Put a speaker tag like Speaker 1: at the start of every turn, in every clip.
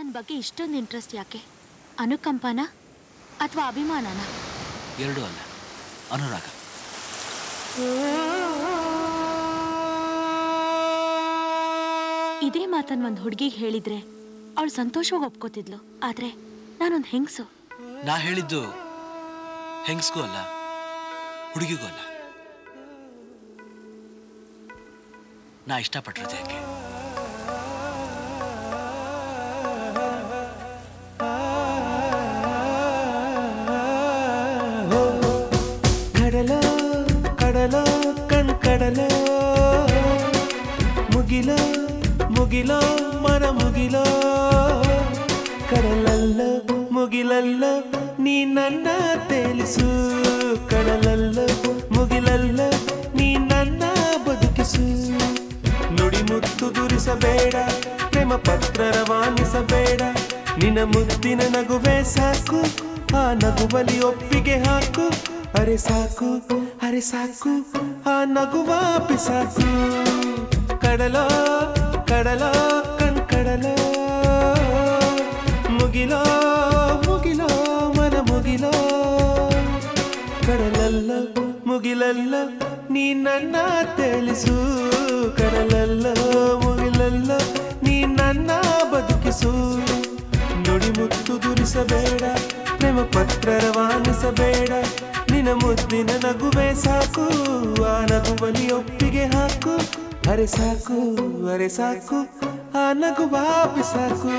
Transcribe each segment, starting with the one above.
Speaker 1: ನನ್ನ ಬಗ್ಗೆ ಇಷ್ಟೊಂದು ಇಂಟ್ರೆಸ್ಟ್ ಯಾಕೆ? ಅನುಕಂಪನ ಅಥವಾ ಅಭಿಮಾನನ?
Speaker 2: ಎರಡೂ ಅಲ್ಲ, ಅನುರಾಗ.
Speaker 1: ಇದೇ ಮಾತನ್ನ ಒಂದು ಹುಡುಗಿಗೆ ಹೇಳಿದ್ರೆ ಅವಳು ಸಂತೋಷವಾಗಿ ಒಪ್ಕೋತಿದ್ಲು. ಆದ್ರೆ ನಾನೊಂದು ಹೆಂಗಸು.
Speaker 2: ನಾ ಹೇಳಿದ್ದು ಹೆಂಗಸ್ಗೂ ಅಲ್ಲ, ಹುಡುಗಿಗೂ ಅಲ್ಲ. ನಾ ಇಷ್ಟಪಟ್ಟಿರೋದು ಯಾಕೆ?
Speaker 3: ಕಡಲೋ ಕಡಲೋ ಕಣ್ ಕಡಲೋ, ಮುಗಿಲೋ ಮುಗಿಲೋ ಮನ ಮುಗಿಲೋ, ಕಡಲಲ್ಲೋ ಮುಗಿಲಲ್ಲೋ ನೀ ನನ್ನ ತೇಲಿಸು, ಕಡಲಲ್ಲೋ ಮುಗಿಲಲ್ಲೋ ನೀ ನನ್ನ ಬದುಕಿಸು. ನುಡಿ ಮುತ್ತು ದುರಿಸಬೇಡ, ಪ್ರೇಮ ಪತ್ರ ರವಾನಿಸಬೇಡ, ನಿನ್ನ ಮುದ್ದಿನ ನಗುವೆ ಸಾಕು, ಆ ನಗುವಲಿ ಒಪ್ಪಿಗೆ ಹಾಕು. ಅರೆ ಸಾಕು ಅರೆ ಸಾಕು, ಆ ನಗುವ ಪಿಸಾಕು. ಕಡಲೋ ಕಡಲೋ ಕಣ್ ಕಡಲೋ, ಮುಗಿಲೋ ಮುಗಿಲೋ ಮನ ಮುಗಿಲೋ, ಕಡಲಲ್ಲೋ ಮುಗಿಲಲ್ಲೋ ನೀ ನನ್ನ ತೇಲಿಸು, ಕಡಲಲ್ಲೋ ಮುಗಿಲಲ್ಲೋ ನೀ ನನ್ನ ಬದುಕಿಸು. ನುಡಿ ಮುತ್ತು ದುರಿಸಬೇಡ, ಪ್ರೇಮ ಪತ್ರ ರವಾನಿಸಬೇಡ, ನಿನ್ನ ಮುದ್ದಿನ ನಗುವೆ ಸಾಕು, ಆ ನಗುವಲಿ ಒಪ್ಪಿಗೆ ಹಾಕು. ಅರೆ ಸಾಕು ಅರೆ ಸಾಕು, ಆ ನಗುವ ಬಿಸಾಕು.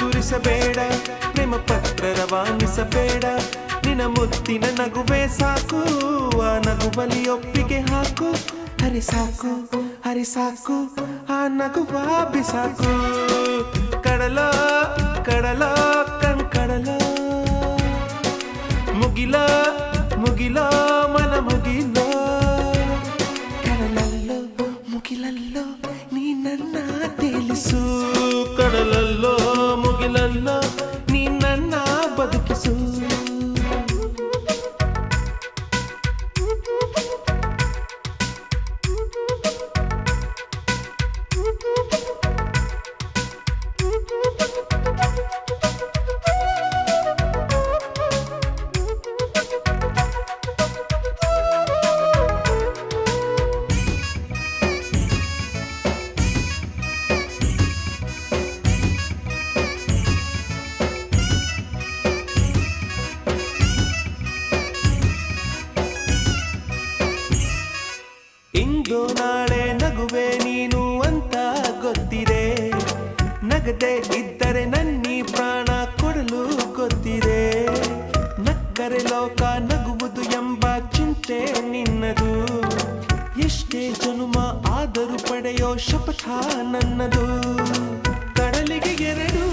Speaker 3: ದುರಿಸಬೇಡ, ಪ್ರೇಮ ಪತ್ರ ರವಾನಿಸಬೇಡ, ನಿನ್ನ ಮುತ್ತಿನ ನಗುವೆ ಸಾಕು, ಆ ನಗುವಲಿ ಒಪ್ಪಿಗೆ ಹಾಕು. ಅರೆ ಸಾಕು ಅರೆ ಸಾಕು, ಆ ನಗುವ ಬಿಸಾಕು. ಕಡಲೋ ಕಡಲೋ ಕಣ್ ಕಡಲೋ, ಮುಗಿಲೋ ಮುಗಿಲೋ ಮನ ಮುಗಿಲೋ, ಕಡಲಲ್ಲೋ ಮುಗಿಲಲ್ಲೋ ನೀ ನನ್ನ ತೇಲಿಸು, ಕಡಲಲ್ಲೋ ಮುಗಿಲಲ್ಲೋ ನೀ ನನ್ನ ಬದುಕಿಸು. ಇಂದು ನಾಳೆ ನಗುವೆ ನೀನು ಅಂತ ಗೊತ್ತಿದೆ, ನಗದೆ ಇದ್ದರೆ ನನ್ನಿ ಪ್ರಾಣ ಕೊಡಲು ಗೊತ್ತಿದೆ. ನಕ್ಕರೆ ಲೋಕ ನಗುವುದು ಎಂಬ ಚಿಂತೆ ನಿನ್ನದು, ಎಷ್ಟೇ ಜನುಮ ಆದರೂ ಪಡೆಯೋ ಶಪಥ ನನ್ನದು. ಕಡಲಿಗೆ ಎರಡು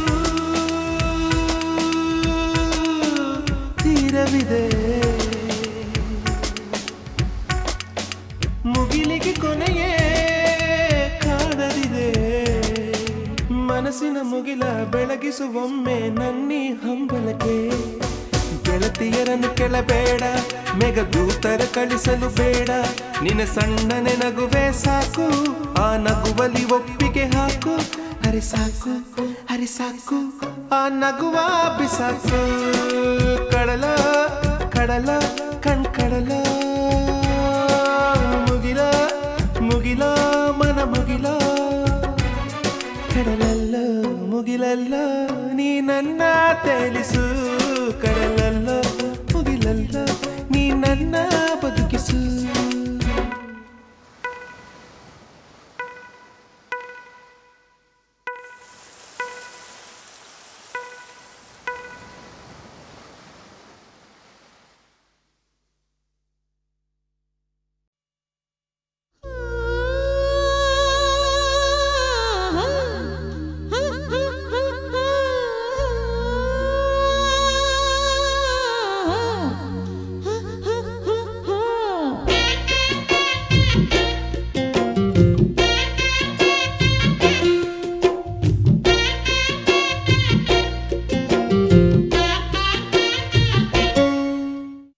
Speaker 3: ತೀರವಿದೆ, ಮುಗಿಲಿಗೆ ಕೊನೆಯೇ ಕಾಣದಿದೆ. ಮನಸ್ಸಿನ ಮುಗಿಲ ಬೆಳಗಿಸುವೊಮ್ಮೆ ನನ್ನಿ ಹಂಬಲಕ್ಕೆ. ಗೆಳತಿಯರನ್ನು ಕೆಳಬೇಡ, ಮೇಘದೂತರ ಕಳಿಸಲು ಬೇಡ, ನಿನ್ನ ಸಣ್ಣನೆ ನಗುವೆ ಸಾಕು, ಆ ನಗುವಲಿ ಒಪ್ಪಿಗೆ ಹಾಕು. ಅರೆ ಸಾಕು ಅರೆ ಸಾಕು, ಆ ನಗುವ ಬಿಸಾಕು. ಕಡಲ ಕಡಲ ಕಣ್ ಕಡಲ, ಮುಗಿಲ ಮುಗಿಲ ಮನ ಮುಗಿಲ, ಕಡಲಲ್ಲೋ ಮುಗಿಲಲ್ಲೋ ನೀ ನನ್ನ ತೇಲಿಸು ಕಡಲಲ್ಲೋ ಮುಗಿಲಲ್ಲೋ ನೀ ನನ್ನ ಬದುಕಿಸು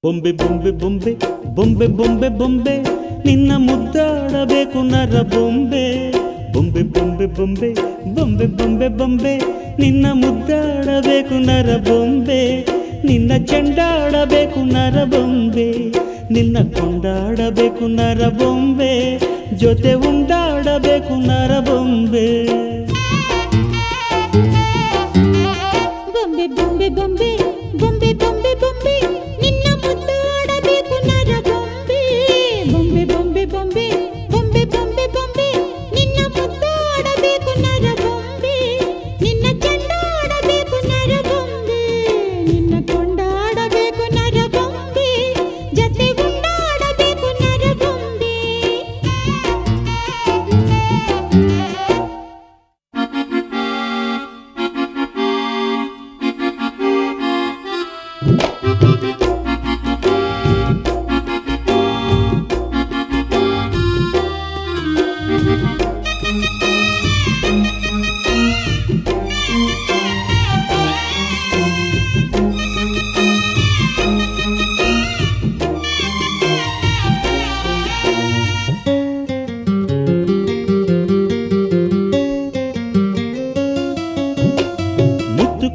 Speaker 4: ಬೊಂಬೆ ಬೊಂಬೆ ಬೊಂಬೆ ಬೊಂಬೆ ಬೊಂಬೆ ಬೊಂಬೆ ನಿನ್ನ ಮುದ್ದಾಡಬೇಕು ನರ ಬೊಂಬೆ ಬೊಂಬೆ ಬೊಂಬೆ ಬೊಂಬೆ ಬೊಂಬೆ ಬೊಂಬೆ ಬೊಂಬೆ ನಿನ್ನ ಮುದ್ದಾಡಬೇಕು ನರ ಬೊಂಬೆ ನಿನ್ನ ಚೆಂಡಾಡಬೇಕು ನರ ಬೊಂಬೆ ನಿನ್ನ ಕೊಂಡಾಡಬೇಕು ನರ ಬೊಂಬೆ ಜೊತೆ ಉಂಡಾಡಬೇಕು ನರ ಬೊಂಬೆ
Speaker 5: ಬೊಂಬೆ ಬೊಂಬೆ ಬೊಂಬೆ ಬೊಂಬೆ ಬೊಂಬೆ ಬೊಂಬೆ ನಿನ್ನ ಮುದ್ದಾಡಬೇಕು ನರ ಬೊಂಬೆ ಬೊಂಬೆ ಬೊಂಬೆ ಬೊಂಬೆ ಬೊಂಬೆ ಬೊಂಬೆ ಬೊಂಬೆ ನಿನ್ನ ಮುದ್ದಾಡಬೇಕು ನರ ಬೊಂಬೆ ನಿನ್ನ ಚೆಂಡಾಡಬೇಕು ನರ ಬೊಂಬೆ ನಿನ್ನ ಕೊಂಡಾಡಬೇಕು ನರ ಬೊಂಬೆ ಜೊತೆ ಉಂಡಾಡಬೇಕು ನರ ಬೊಂಬೆ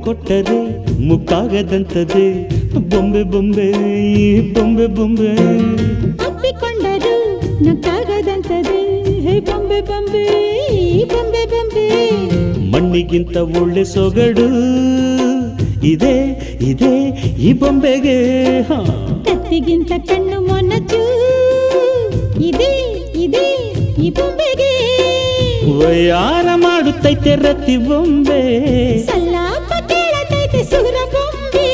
Speaker 5: ಕೊಟ್ಟರೆ ಮುಕ್ಕಾಗದಂತದೆ ಬೊಂಬೆ ಬೊಂಬೆ ಬೊಂಬೆ ಬೊಂಬೆ ಅಪ್ಪಿಕೊಂಡರು ನಕ್ಕಾಗದಂತದೆ ಬೊಂಬೆ ಬೊಂಬೆ ಬೊಂಬೆ ಬೊಂಬೆ ಮಣ್ಣಿಗಿಂತ ಒಳ್ಳೆ ಸೊಗಡು ಇದೆ ಇದೆ ಈ ಬೊಂಬೆಗೆ ಕತ್ತಿಗಿಂತ ಕಣ್ಣು ಮೊನಚು ಇದೆ ಇದೆ ಈ ಬೊಂಬೆಗೆ ವಯಾರ ಮಾಡುತ್ತೈತೆ ರತಿ ಬೊಂಬೆ ಸಲ್ಲಾಪ ಕೇಳತೈತೆ ಸುರ ಬೊಂಬೆ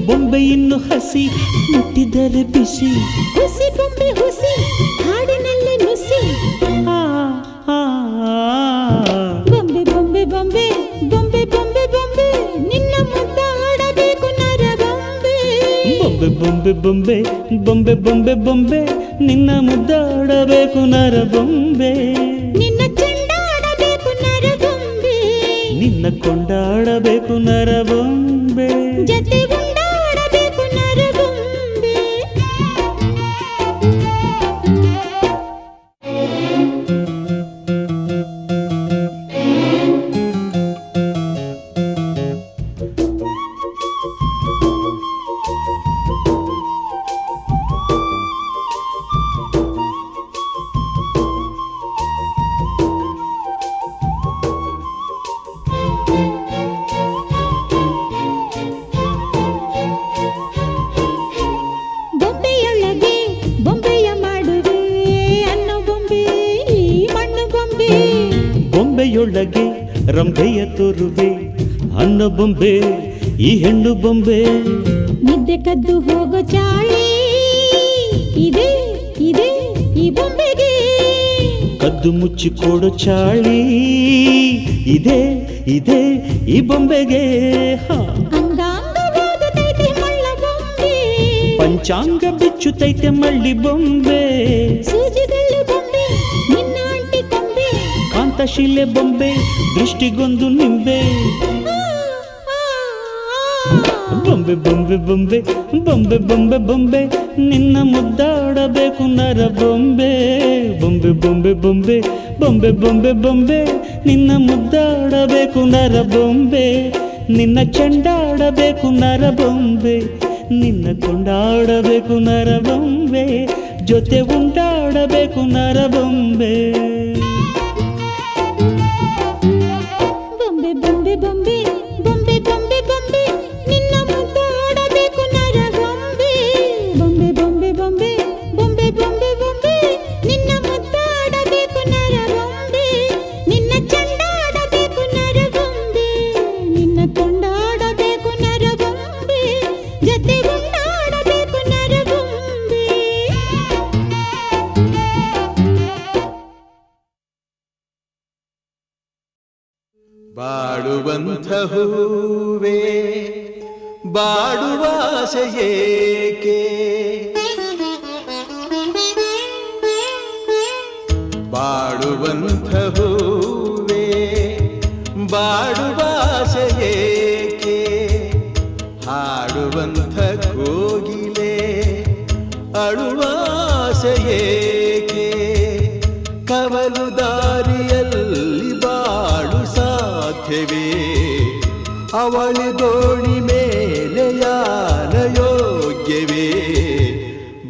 Speaker 5: ಬೊಂಬೆ ಇನ್ನು ಹಸಿ ಮುಟ್ಟಿದರೆ ಬಿಸಿ ಹುಸಿ ಬೊಂಬೆ ಹುಸಿ ಹಾಡಿನಲ್ಲಿ ನುಸಿ ಬೊಂಬೆ ಬೊಂಬೆ ಬೊಂಬೆ ಬೊಂಬೆ ಬೊಂಬೆ ಬೊಂಬೆ ನಿನ್ನ ಮುದ್ದಾಡಬೇಕು ನರ ಬೊಂಬೆ ಬೊಂಬೆ ಬೊಂಬೆ ಬೊಂಬೆ ಬೊಂಬೆ ಬೊಂಬೆ ನಿನ್ನ ಮುದ್ದಾಡಬೇಕು ನರ ಬೊಂಬೆ ನಿನ್ನ ಚೆಂಡಾಡಬೇಕು ನರ ಬೊಂಬೆ ನಿನ್ನ ಕೊಂಡಾಡಬೇಕು ನರ ಬೊಂಬೆ ಜೊತೆ ಉಂಡಾಡಬೇಕು ನರ ಬೊಂಬೆ ಬೊಂಬೆಯೊಳಗೆ ರಂಭೆಯ ತೋರುವೆ ಅನ್ನ ಬೊಂಬೆ ಈ ಹೆಣ್ಣು ಬೊಂಬೆ ನಿದ್ದೆ ಕದ್ದು ಹೋಗೋ ಚಾಳಿ ಇದೆ ಇದೆ ಈ ಬೊಂಬೆಗೆ ಕದ್ದು ಮುಚ್ಚಿ ಕೊಡೋ ಚಾಳಿ ಇದೆ ಇದೆ ಈ ಬೊಂಬೆಗೆ ಅಂಗಾಂಗ ಓದುತ್ತೈತೆ ಮಳ್ಳ ಬೊಂಬೆ ಪಂಚಾಂಗ ಬಿಚ್ಚುತ್ತೈತೆ ಮಳ್ಳಿ ಬೊಂಬೆ ಸೂಜಿಗಲ್ಲು ಬೊಂಬೆ ನಿನ್ನ ಅಂಟಿ ಕೊಂಬೆ ಕಾಂತಶಿಲೆ ಬೊಂಬೆ ದೃಷ್ಟಿಗೊಂದು ನಿಂಬೆ ಬೊಂಬೆ ಬೊಂಬೆ ಬೊಂಬೆ ಬೊಂಬೆ ಬೊಂಬೆ ಬೊಂಬೆ ನಿನ್ನ ಮುದ್ದಾಡಬೇಕು ನರ ಬೊಂಬೆ ಬೊಂಬೆ ಬೊಂಬೆ ಬೊಂಬೆ ಬೊಂಬೆ ಬೊಂಬೆ ಬೊಂಬೆ ನಿನ್ನ ಮುದ್ದಾಡಬೇಕು ನರ ಬೊಂಬೆ ನಿನ್ನ ಚೆಂಡಾಡಬೇಕು ನರ ಬೊಂಬೆ ನಿನ್ನ ಕೊಂಡಾಡಬೇಕು ನರ ಬೊಂಬೆ ಜೊತೆ ಉಂಟಾಡಬೇಕು ನರ ಬೊಂಬೆ
Speaker 6: ಬೊಂಬೆ ಬೊಂಬೆ ಬೊಂಬೆ ಬೊಂಬೆ ಬೊಂಬೆ ನಿನ್ನ ಮುದ್ದಾಡಬೇಕು ನರಗೊಂಬೆ ಬೊಂಬೆ ಬೊಂಬೆ ಬೊಂಬೆ ಬೊಂಬೆ ಬೊಂಬೆ ಬೊಂಬೆ ನಿನ್ನ ಮುದ್ದಾಡಬೇಕು ನರಗೊಂಬೆ ನಿನ್ನ ಚಂಡಾಡಬೇಕು ನರಗೊಂಬೆ ನಿನ್ನ ಕೊಂಡಾಡಬೇಕು ನರಗೊಂಬೆ ಜೊತೆ ಉಂಡಾಡಬೇಕು ನರಗೊಂಬೆ.
Speaker 3: ಬಾಡುವಂಥ ಹೂವೇ ಬಾಡುವ ಆಸೆಯೇಕೆ ಬಾಡುವಂಥ ಹೂವೇ ಬಾಡುವ ಆಸೆಯೇಕೆ ಹಾಡುವಂಥ ಕೋಗಿಲೆ ಅಳುವ ಆಸೆಯೇಕೆ ಕವಲು ದಾರಿಯಲ್ಲಿ ಬಾಳು ಸಾಧ್ಯವೇ ಅವಳಿ ದೋಣಿ ಮೇಲೆ ಯಾನ ಯೋಗ್ಯವೇ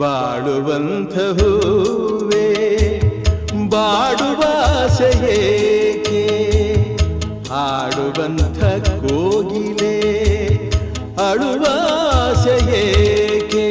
Speaker 3: ಬಾಡುವಂಥ ಹೂವೇ ಬಾಡುವ ಆಸೆಯೇಕೆ ಹಾಡುವಂಥ ಕೋಗಿಲೆ ಅಳುವ ಆಸೆಯೇಕೆ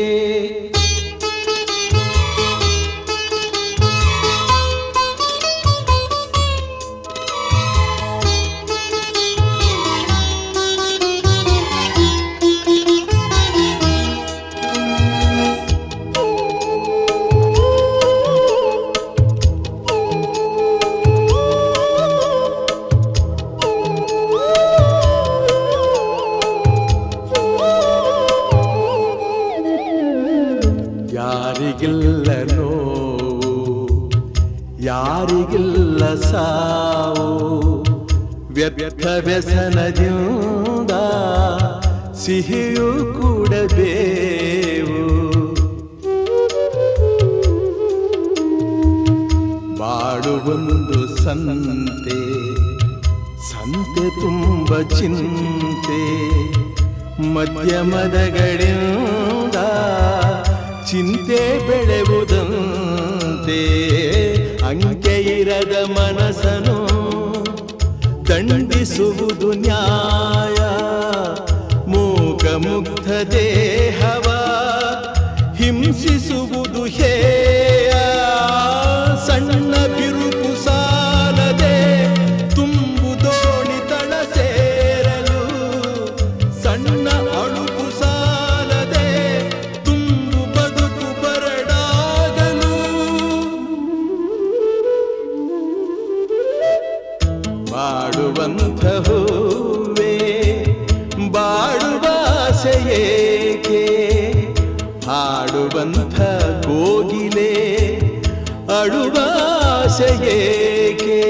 Speaker 3: ಯಾರಿಗಿಲ್ಲ ನೋವು ಯಾರಿಗಿಲ್ಲ ಸಾವು ವ್ಯರ್ಥ ವ್ಯಸನದಿಂದ ಸಿಹಿಯೂ ಕೂಡಬೇವು ಬಾಡುವೊಂದು ಸಂತೆ ಸಂತೆ ತುಂಬ ಚಿಂತೆ ಮಧ್ಯಮದಗಳಿಂದ ಚಿಂತೆ ಬೆಳೆಯುವುದಂತೆ ಅಂಕೆ ಇರದ ಮನಸ್ಸನು ದಂಡಿಸುವುದು ನ್ಯಾಯ ಮೂಕ ಮುಗ್ಧ ದೇಹವ ಹಿಂಸಿಸುವುದು ಹೇಯ ಸಣ್ಣ ಬಿರುಕು ಸಾಲದೆ ತುಂಬು ದೋಣಿ ತಳ ಸೇರಲು ಸಣ್ಣ ಅಳುಕು ಸಾಲದೆ ತುಂಬು ಬದುಕು ಬರಡಾಗಲು ಬಾಡುವಂಥ ಹೂವೇ ಬಾಡುವ ಆಸೆಯೇಕೆ ಹಾಡುವಂಥ ಕೋಗಿಲೆ ಅಳುವ ಆಸೆಯೇಕೆ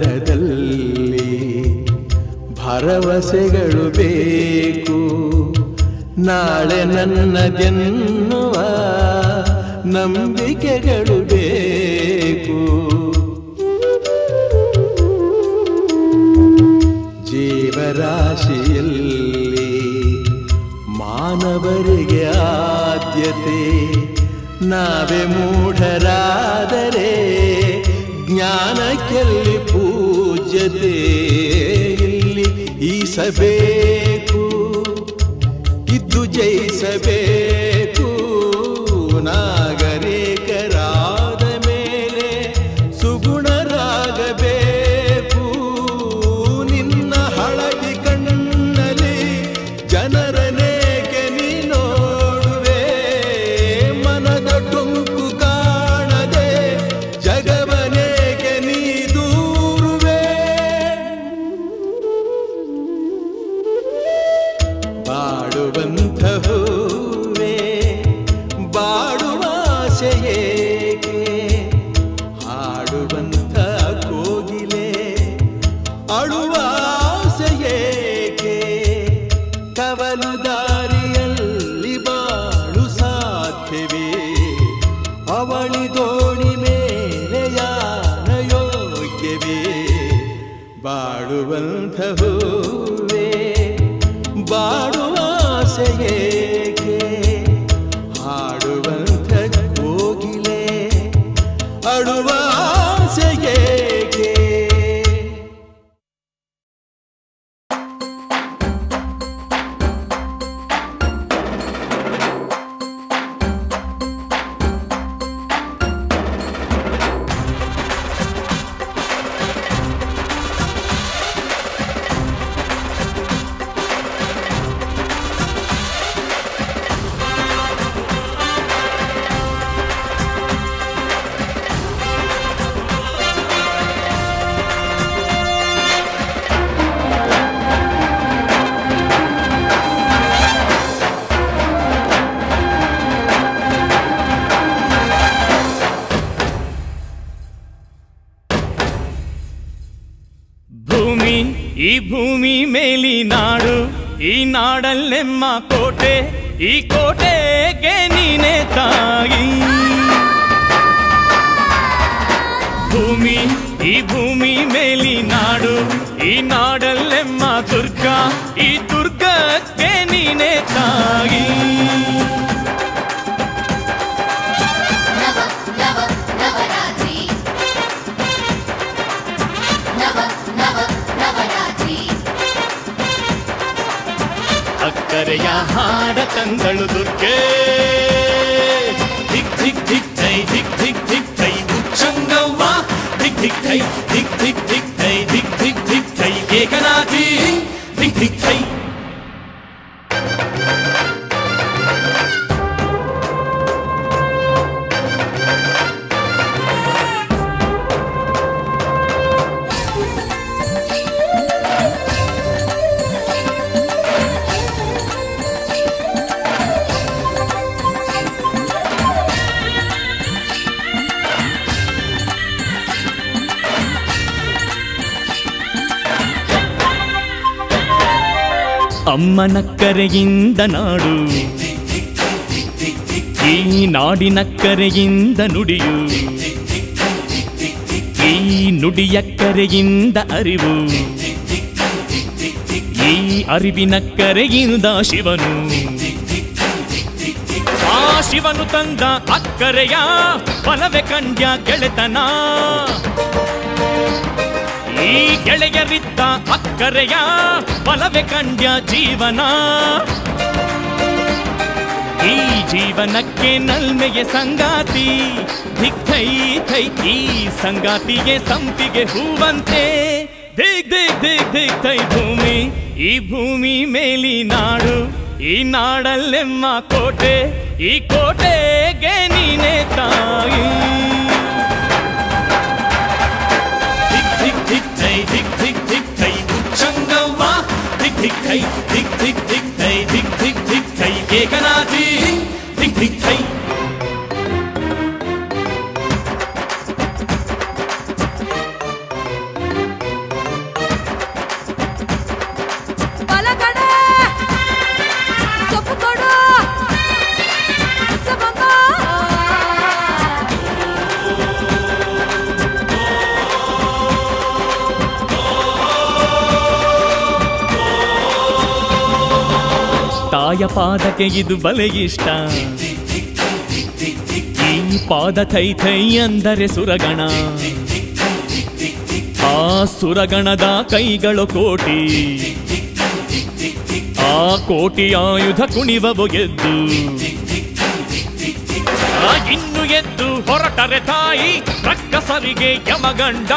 Speaker 3: ಬಾಳಕದನದಲ್ಲಿ ಭರವಸೆಗಳು ಬೇಕು ನಾಳೆ ನನ್ನದೆನ್ನುವ ನಂಬಿಕೆಗಳು ಬೇಕು ಜೀವರಾಶಿಯಲ್ಲಿ ಮಾನವರಿಗೆ ಆದ್ಯತೆ ನಾವೇ ಮೂಢರಾದರೆ ಜ್ಞಾನಕ್ಕೆಲ್ಲಿ ಪೂಜ್ಯತೆ ಇಲ್ಲಿ ಈಸಬೇಕು ಇದ್ದು ಜಯಿಸಬೇಕು ನಾಗರಿಕರಾದ ಮೇಲೆ ಸುಗುಣರಾಗಬೇಕು ನಿನ್ನ ಹಳದಿ ಕಣ್ಣಲ್ಲಿ ಜನರನೇಕೆ ನೀ ನೋಡುವೆ ಮನದ ಟೊಂಕು ಕಾಣದೆ ಜಗವನೇಕೆ ನೀ ದೂರುವೆ ಅಳುವಾಸೆಯೇಕೆ ಕವಲು ದಾರಿಯಲ್ಲಿ ಬಾಳು ಸಾಧ್ಯವೇ ಅವಳಿ ದೋಣಿ ಮೇಲೆ ಯಾನ ಯೋಗ್ಯವೇ ಬಾಡುವಂಥ ಹೂವೇ ಬಾಡುವಾಸೆಯೇಕೆ ಹಾಡುವಂಥ ಕೋಗಿಲೆ ಅಳುವಾಸೆಯೇಕೆ
Speaker 7: ಈ ಭೂಮಿ ಮೇಲಿ ನಾಡು ಈ ನಾಡಲ್ಲೆಮ್ಮ ಕೋಟೆ ಈ ಕೋಟೆಗೆ ನೀನೆ ತಾಯಿ ಭೂಮಿ ಈ ಭೂಮಿ ಮೇಲಿ ನಾಡು ಈ ನಾಡಲ್ಲೆಮ್ಮ ದುರ್ಗ ಈ ದುರ್ಗಕ್ಕೆ ನೀನೆ ತಾಯಿ ಅಕ್ಕರೆಯ ಹಾಡ ತಂದಳು ದುರ್ಗೆ ಧಿಕ್ ಧಿಕ್ ಧಿಕ್ ಥೈ ಧಿಕ್ ಧಿಕ್ ಧಿಕ್ ಥೈ ಉಚ್ಚಂಗವ್ವ ಧಿಕ್ ಧಿಕ್ ಥೈ ಧಿಕ್ ಧಿಕ್ ಧಿಕ್ ಥೈ ಧಿಕ್ ಧಿಕ್ ಧಿಕ್ ಥೈ ಏಕನಾಥಿ ಧಿಕ್ ಧಿಕ್ ಥೈ ಅಮ್ಮನ ಕರೆಯಿಂದ ನಾಡು ಈ ನಾಡಿನ ಕರೆಯಿಂದ ನುಡಿಯು ಈ ನುಡಿಯ ಕರೆಯಿಂದ ಅರಿವು ಈ ಅರಿವಿನ ಕರೆಯಿಂದ ಶಿವನು ಆ ಶಿವನು ತಂದ ಅಕ್ಕರೆಯ ಬಲವೆ ಕಂಡ್ಯ ಗೆಳೆತನ ಈ ಗೆಳೆಯರಿದ್ದ ಅಕ್ಕರೆಯ ಬಲವೆ ಕಂಡ್ಯ ಜೀವನ ಈ ಜೀವನಕ್ಕೆ ನಲ್ಮೆಗೆ ಸಂಗಾತಿ ಧಿಕ್ ಥೈ ಥೈ ಈ ಸಂಗಾತಿಗೆ ಸಂಪಿಗೆ ಹೂವಂತೆ ದಿಗ್ ದಿಗ್ ದಿಗ್ ದಿಗ್ ಥೈ ಭೂಮಿ ಈ ಭೂಮಿ ಮೇಲಿ ನಾಡು ಈ ನಾಡಲ್ಲೆಮ್ಮ ಕೋಟೆ ಈ ಕೋಟೆಗೆ ನೀನೆ ತಾಯಿ ಧಿಕ್ ಧಿಕ್ ಧಿಕ್ ಥೈ ಉಚ್ಚಂಗವ್ವ ಧಿಕ್ ಧಿಕ್ ಥೈ ಧಿಕ್ ಧಿಕ್ ಧಿಕ್ ಥೈ ಧಿಕ್ ಧಿಕ್ ಧಿಕ್ ಥೈ ಏಕನಾಥಿ ಧಿಕ್ ಧಿಕ್ ಥೈ ತಾಯ ಪಾದಕ್ಕೆ ಇದು ಬಲೆ ಇಷ್ಟ ಈ ಪಾದ ಥೈ ಥೈ ಅಂದರೆ ಸುರಗಣ ಆ ಸುರಗಣದ ಕೈಗಳು ಕೋಟಿ ಆ ಕೋಟಿ ಆಯುಧ ಕುಣಿವವು ಎದ್ದು ಇನ್ನು ಎದ್ದು ಹೊರಟರೆ ತಾಯಿ ರಕ್ಕಸರಿಗೆ ಯಮಗಂಡ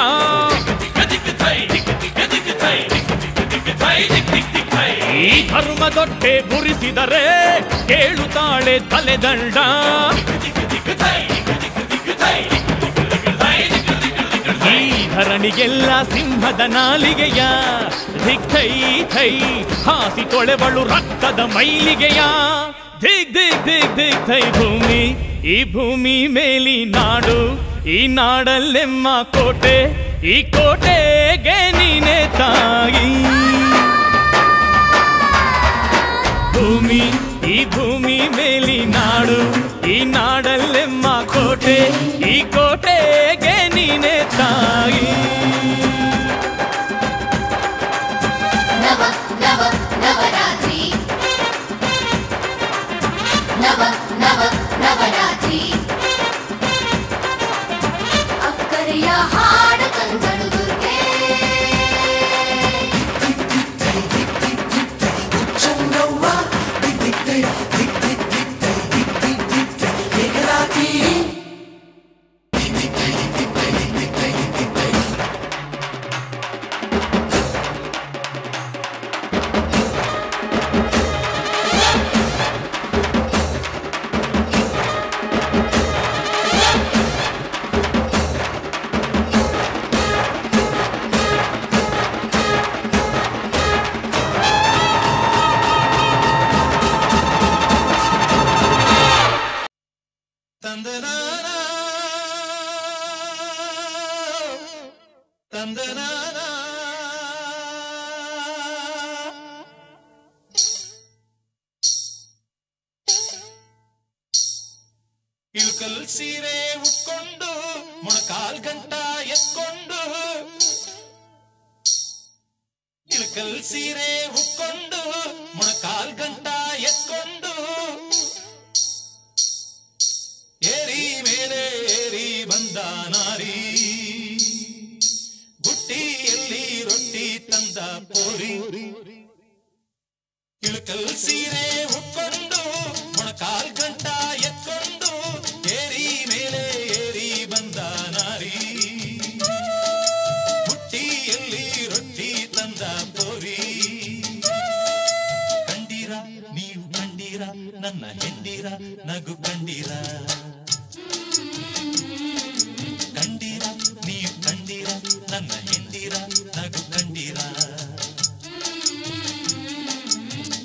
Speaker 7: ಈ ಧರ್ಮದೊಟ್ಟೆ ಬುರಿಸಿದರೆ ಕೇಳುತ್ತಾಳೆ ತಲೆದಂಡ ಈ ಧರಣಿಗೆಲ್ಲ ಸಿಂಹದ ನಾಲಿಗೆಯ ಧಿಕ್ ಥೈ ಥೈ ಹಾಸಿ ತೊಳೆವಳು ರಕ್ತದ ಮೈಲಿಗೆಯ ದಿಗ್ ದಿಗ್ ದಿಗ್ ದಿಗ್ ಥೈ ಭೂಮಿ ಈ ಭೂಮಿ ಮೇಲಿ ನಾಡು ಈ ನಾಡಲ್ಲೆಮ್ಮ ಕೋಟೆ ಈ ಕೋಟೆಗೆ ನೀನೆ ತಾ
Speaker 8: ಸೀರೆ ಉಟ್ಕೊಂಡು ಮೊಣಕಾಲ್ ಗಂಟ ಎತ್ಕೊಂಡು ಇಳಕಲ್ ಸೀರೆ ಉಟ್ಕೊಂಡು ಮೊಣಕಾಲ್ ಗಂಟ ಎತ್ಕೊಂಡು ಏರಿ ಮೇಲೆ ಏರಿ ಬಂದ ನಾರಿ ಬುಟ್ಟಿಯಲ್ಲಿ ರೊಟ್ಟಿ ತಂದ ಪೋರಿ ಇಳಕಲ್ ಸೀರೆ ಉಟ್ಕೊಂಡು ಮೊಣಕಾಲ್ ಗಂಟ ಎತ್ಕೊಂಡು ಏರಿ ಮೇಲೆ ಏರಿ ಬಂದ ನಾರಿ ಬುಟ್ಟಿಯಲ್ಲಿ ರೊಟ್ಟಿ ತಂದ ಪೋರಿ ಕಂಡೀರ ನೀವು ಕಂಡೀರ ನನ್ನ ಹೆಂಡೀರ ನಗು ಕಂಡೀರ ಕಂಡೀರ ನೀವು ಕಂಡೀರ ನನ್ನ ಹೆಂಡೀರ ನಗು ಕಂಡೀರ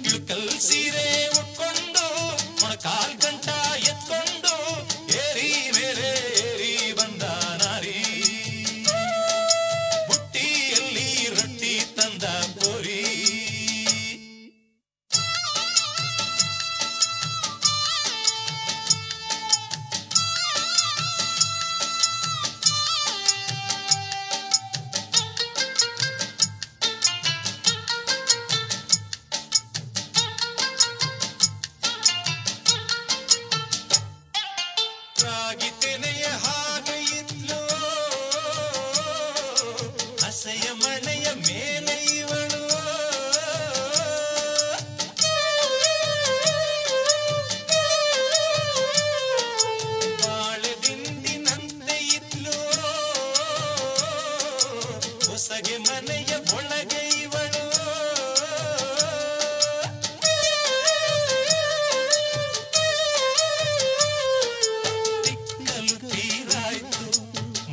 Speaker 8: ಇಳಕಲ್ ಸೀರೆ ಉಟ್ಕೊಂಡು ಮೊಣಕಾಲ್ ಗಂಟ ಎತ್ಕೊಂಡು ಏರಿ ಮೇಲೆ ಏರಿ ಬಂದ ನಾರಿ ಬುಟ್ಟಿಯಲ್ಲಿ ರೊಟ್ಟಿ ತಂದ ಪೋರಿ ರಾಗಿ ತೆನೆಯ ಹಾಗೆ ಇದ್ಲು ಹಸೆಯ ಮನೆಯ ಮೇಲೆ ಇವಳು ಬಾಳೆ ದಿಂಡಿನಂತೆ ಇದ್ಲು ಹೊಸಗೆ ಮನೆಯ ಒಳಗೆ ಇವಳು ತೀರಾಯ್ತು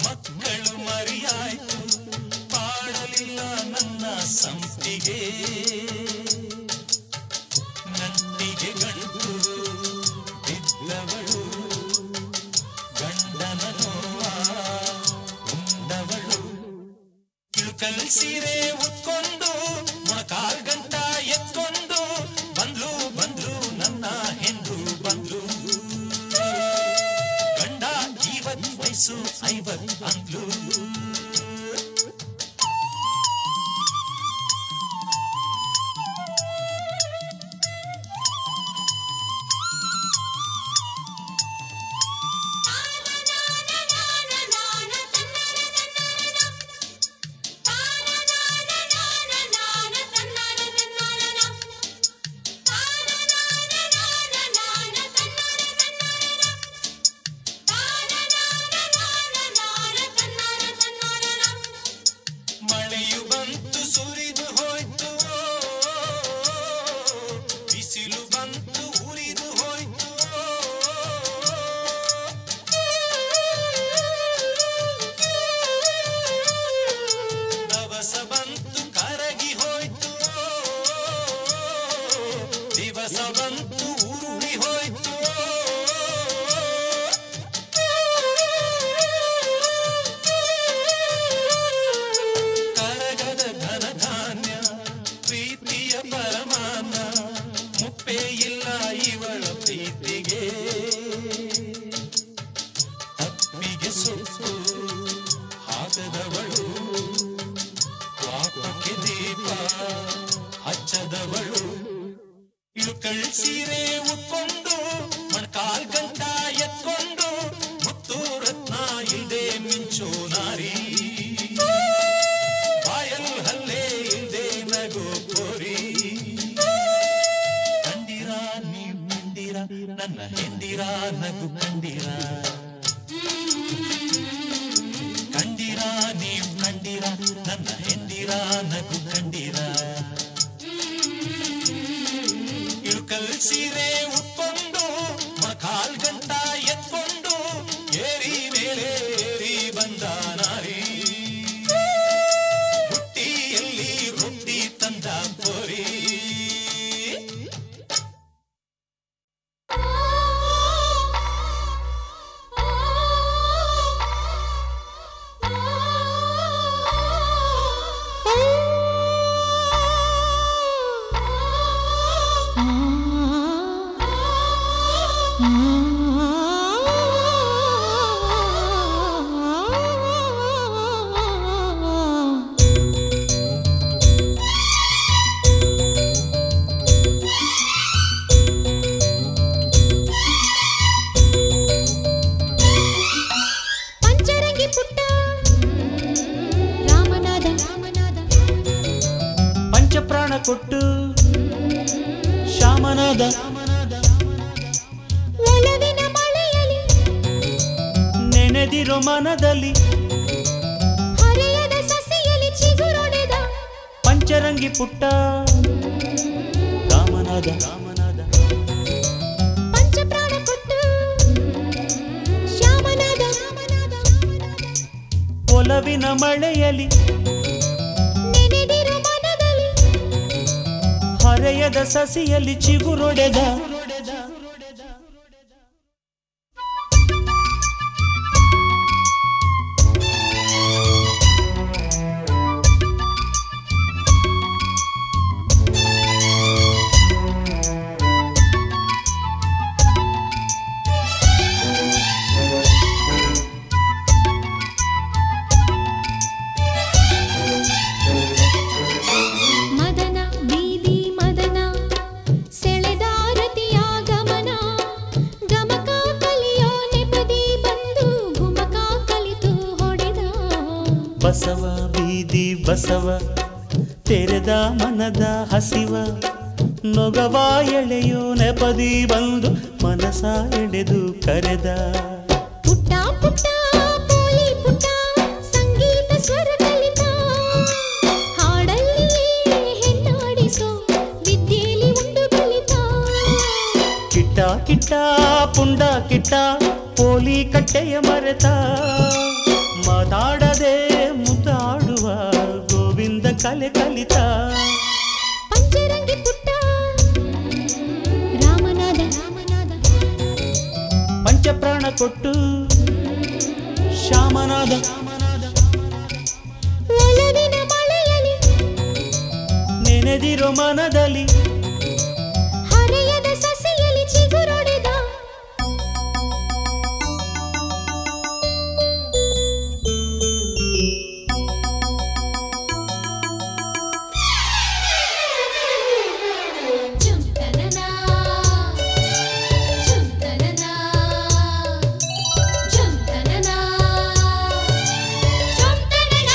Speaker 8: ಮಕ್ಕಳು ಮರಿಯಾಯ್ತು ಪಾಡಲಿಲ್ಲ ನನ್ನ ಸಂಪಿಗೆ ನಂಟಿಗೆ ಗಂಟು ಬಿದ್ದವಳು ಗಂಡನ ನೋವ ಉಂಡವಳು ಇಳಕಲ್ ಸೀರೆ ಉಟ್ಕೊಂಡು ಮೊಣಕಾಲ್ ಗಂಟ ಎತ್ಕೊಂಡು ಬಂದ್ಲು ಬಂದ್ಲು ನನ್ನ ಹೆಂಡ್ರು ಬಂದ್ಲು ಗಂಡ 20 ವಯಸ್ಸು 50 ಅಂದ್ಲು ಮಳೆಯು ಬಂತು ಸುರಿದು ಹೋಯ್ತು ಬಿಸಿಲು ಬಂತು ಉರಿದು ಹೋಯ್ತು ದವಸ ಬಂತು ಕರಗಿ ಹೋಯ್ತು ದಿವಸ ಬಂತು ಉರುಳಿ ಹೋಯ್ತು ಕರಗದ ಧನಧಾನ್ಯ ಪ್ರೀತಿಯ ಪರಮಾನ ಮುಪ್ಪೇ ಇಲ್ಲ ಇವಳ ಪ್ರೀತಿಗೆ ತಪ್ಪಿಗೆ ಸೊಪ್ಪು ಹಾಕದವಳು ಪಾಪಕ್ಕೆ ದೀಪ ಹಚ್ಚದವಳು ಇಳಕಲ್ ಸೀರೆ ಉಟ್ಕೊಂಡು ಮೊಣಕಾಲ್ ಗಂಟ ಎತ್ಕೊಂಡು ಮುತ್ತು ರತ್ನ ಇಲ್ದೆ ಮಿಂಚೋ ನಾರಿ ಬಾಯಲ್ ಹಲ್ಲೆ ಇಲ್ದೆ ನಗೋ ಕೋರಿ ಕಂಡೀರ ನೀವು ಕಂಡೀರ ನನ್ನ ಹೆಂಡೀರ ನಗು ಕಂಡೀರ ಕಂಡೀರ ನೀವು ಕಂಡೀರ ನನ್ನ ಹೆಂಡೀರ ನಗು ಕಂಡೀರ ಇಳಕಲ್ ಸೀರೆ ಉಟ್ಕೊಂಡು ಮೊಣಕಾಲ್ ಗಂಟ ಎತ್ಕೊಂಡು ಏರಿ ಮೇಲೆ ಏರಿ ಬಂದ ನಾರಿ ಬುಟ್ಟಿಯಲ್ಲಿ ರೊಟ್ಟಿ ತಂದ ಪೋರಿ
Speaker 6: ಆ
Speaker 4: ಪಂಚಪ್ರಾಣ ಕೊಟ್ಟು ಶ್ಯಾಮನಾದ
Speaker 6: ಒಲವಿನ ಮಳೆಯಲ್ಲಿ
Speaker 4: ನೆನೆದಿರೋ ಮನದಲ್ಲಿ
Speaker 6: ಹರೆಯದ ಸಸಿಯಲ್ಲಿ ಚಿಗುರೊಡೆದ
Speaker 4: ಪಂಚರಂಗಿ ಪುಟ್ಟ ರಾಮನಾದ
Speaker 6: ಪಂಚಪ್ರಾಣ ಕೊಟ್ಟು ಶ್ಯಾಮನಾದ
Speaker 4: ಒಲವಿನ ಮಳೆಯಲ್ಲಿ
Speaker 6: ನೆನೆದಿರೋ ಮನದಲ್ಲಿ
Speaker 4: ಹರೆಯದ ಸಸಿಯಲ್ಲಿ ಚಿಗುರೊಡೆದ
Speaker 6: ಮದನ ಬೀದಿ ಮದನ ಸೆಳೆದಾರತಿಯ ಗಮನ ಗಮಕ ಕಲಿಯೋ ನೆಪದಿ ಬಂದು ಗುಮಕ ಕಲಿತು ಹೊಡೆದ
Speaker 4: ಬಸವ ಬೀದಿ ಬಸವ ತೆರೆದ ಮನದ ಹಸಿವ ನೊಗವ ಎಳೆಯೋ ನೆಪದಿ ಬಂದು ಮನಸ ಎಳೆದು ಕರೆದ
Speaker 6: ಪುಟ್ಟ ಪುಟ್ಟ ಪೋಲಿ ಪುಟ್ಟ ಸಂಗೀತ ಸ್ವರ ಕಲಿತ ಹಾಡಲ್ಲಿಯೇ ಹೆಣ್ಣಾಡಿಸೋ ವಿದ್ಯೆಯಲ್ಲಿ ಉಂಡು ಕಲಿತ
Speaker 4: ಕಿಟ್ಟ ಕಿಟ್ಟ ಪುಂಡ ಕಿಟ್ಟ ಪೋಲಿ ಕಟ್ಟೆಯ ಮರೆತ ಮಾತಾಡದೆ ಮುದ್ದಾಡುವ ಗೋವಿಂದ ಕಲೆ ಕಲಿತ
Speaker 6: ಪಂಚರಂಗಿ ಪುಟ್ಟ ರಾಮನಾದ
Speaker 4: ಪಂಚಪ್ರಾಣ ಕೊಟ್ಟು ಶ್ಯಾಮನಾದ
Speaker 6: ಒಲವಿನ ಮಳೆಯಲ್ಲಿ
Speaker 4: ನೆನೆದಿರೋ ಮನದಲ್ಲಿ
Speaker 6: ಹರೆಯದ ಸಸಿಯಲ್ಲಿ ಚಿಗುರೊಡೆದ ಜುಂತನನಾ ಜುಂತನನಾ ಜುಂತನನಾ ಜುಂತನನಾ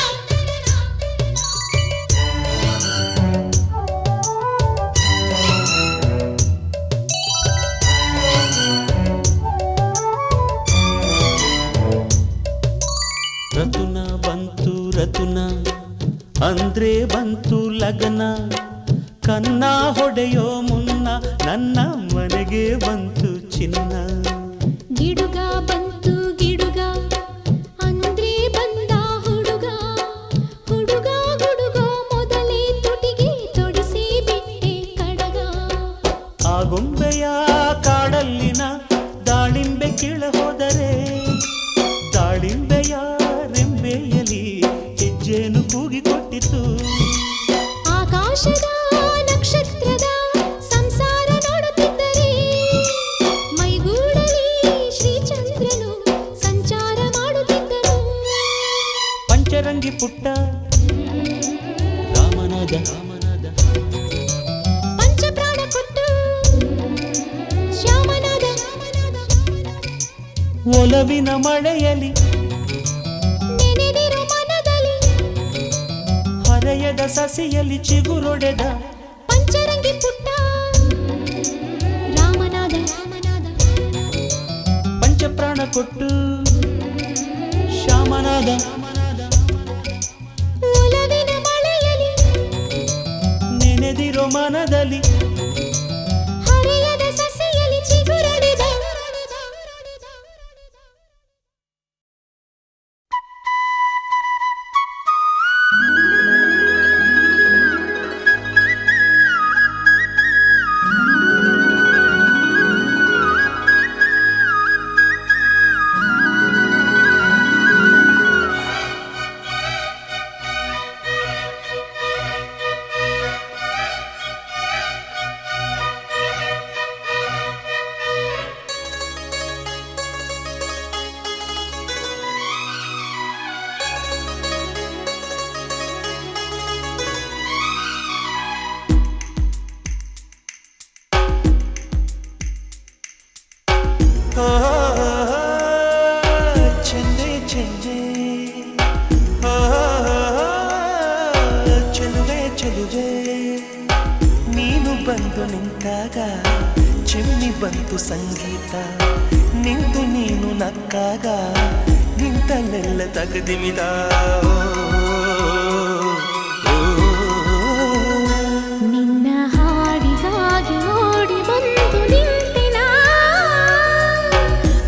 Speaker 4: ರತುನ ಬಂತು ರತುನ ಅಂದ್ರೆ ಬಂತು ಲಗನ ಕನ್ನ ಹೊಡೆಯೋ ಮುನ್ನ ನನ್ನ ಮನೆಗೆ ಬಂತು ಚಿನ್ನ
Speaker 6: ಗಿಡುಗ ಬಂತು ಗಿಡುಗ ಅಂದ್ರೆ ಬಂದ ಹುಡುಗ ಹುಡುಗ ಗುಡುಗೋ ಮೊದಲೇ ತುಟಿಗೆ ತೊಡಿಸಿ ಬಿಟ್ಟೆ ಕಡಗ
Speaker 4: ಆ ಗೊಂಬೆಯ ಕಾಡಲ್ಲಿನ ದಾಳಿಂಬೆ ಕೀಳ ಹೋದರೆ ದಾಳಿಂಬೆಯ ರೆಂಬೆಯಲ್ಲಿ ಹೆಜ್ಜೆನು ಕೂಗಿಕೊಟ್ಟಿತು
Speaker 6: ಆಕಾಶದ ನಕ್ಷತ್ರದ ಸಂಸಾರ ನೋಡುತ್ತಿದ್ದರೆ ಮೈಗೂಡಲಿ ಶ್ರೀಚಂದ್ರನು ಸಂಚಾರ ಮಾಡುತ್ತಿದ್ದನು
Speaker 4: ಪಂಚರಂಗಿ ಪುಟ್ಟ ರಾಮನಾದ
Speaker 6: ಪಂಚಪ್ರಾಣ ಕೊಟ್ಟು ಶ್ಯಾಮನಾದ
Speaker 4: ಒಲವಿನ ಮಳೆಯಲ್ಲಿ
Speaker 6: ನೆನೆದಿರೋ ಮನದಲ್ಲಿ
Speaker 4: ಹರೆಯದ ಸಸಿಯಲ್ಲಿ ಚಿಗುರೊಡೆದ
Speaker 6: ಪಂಚರಂಗಿ ಪುಟ್ಟ ರಾಮನಾದ
Speaker 4: ಪಂಚಪ್ರಾಣ ಕೊಟ್ಟು ಶ್ಯಾಮನಾದ
Speaker 6: ಒಲವಿನ ಮಳೆಯಲ್ಲಿ
Speaker 4: ನೆನೆದಿರೋ ಮನದಲ್ಲಿ
Speaker 6: ಹರೆಯದ ಸಸಿಯಲ್ಲಿ ಚಿಗುರೊಡೆದ
Speaker 3: ಚೆಲುವೆ ಚೆಲುವೆ
Speaker 4: ಬಂದು ನಿಂತಾಗ ಚೆಮ್ಮಿ ಬಂತು ಸಂಗೀತ ನಿಂತು ನೀನು ನಕ್ಕಾಗ ನಿಂತಲ್ಲೆಲ್ಲ ತಗದಿಮಿದ
Speaker 6: ನಿನ್ನ ಹಾಡಿಗಾಗಿ ಓಡಿ ಬಂದು ನಿಂತಿನ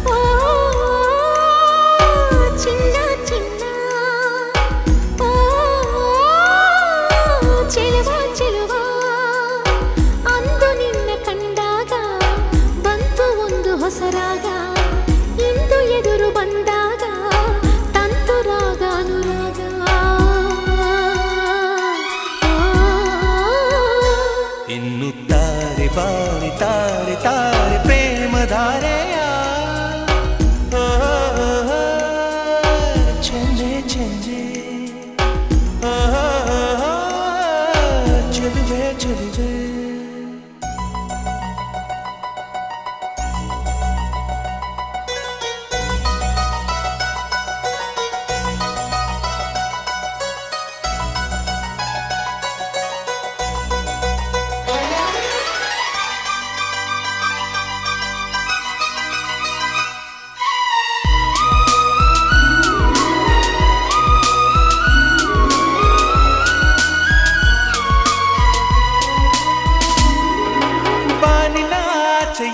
Speaker 6: ಓ ಚಿನ್ನ ಚಿನ್ನ ಓ ಚೆಲುವ ಚೆಲುವ ಅಂದು ನಿನ್ನ ಕಂಡಾಗ ಬಂತು ಒಂದು ಹೊಸರಾಗ ಇಂದು ಎದುರು ಬಂದಾಗ ತಂತು ರಾಗ ಅನುರಾಗ
Speaker 4: ಇನ್ನು ತಾರೆ ಬಾರಿ ತಾರೆ ತಾರೆ ಪ್ರೇಮಧಾರೆಯ ಚೆಂಜೆ ಚೆಂಜೆ ಚೆಲುವೆ ಚೆಲುವೆ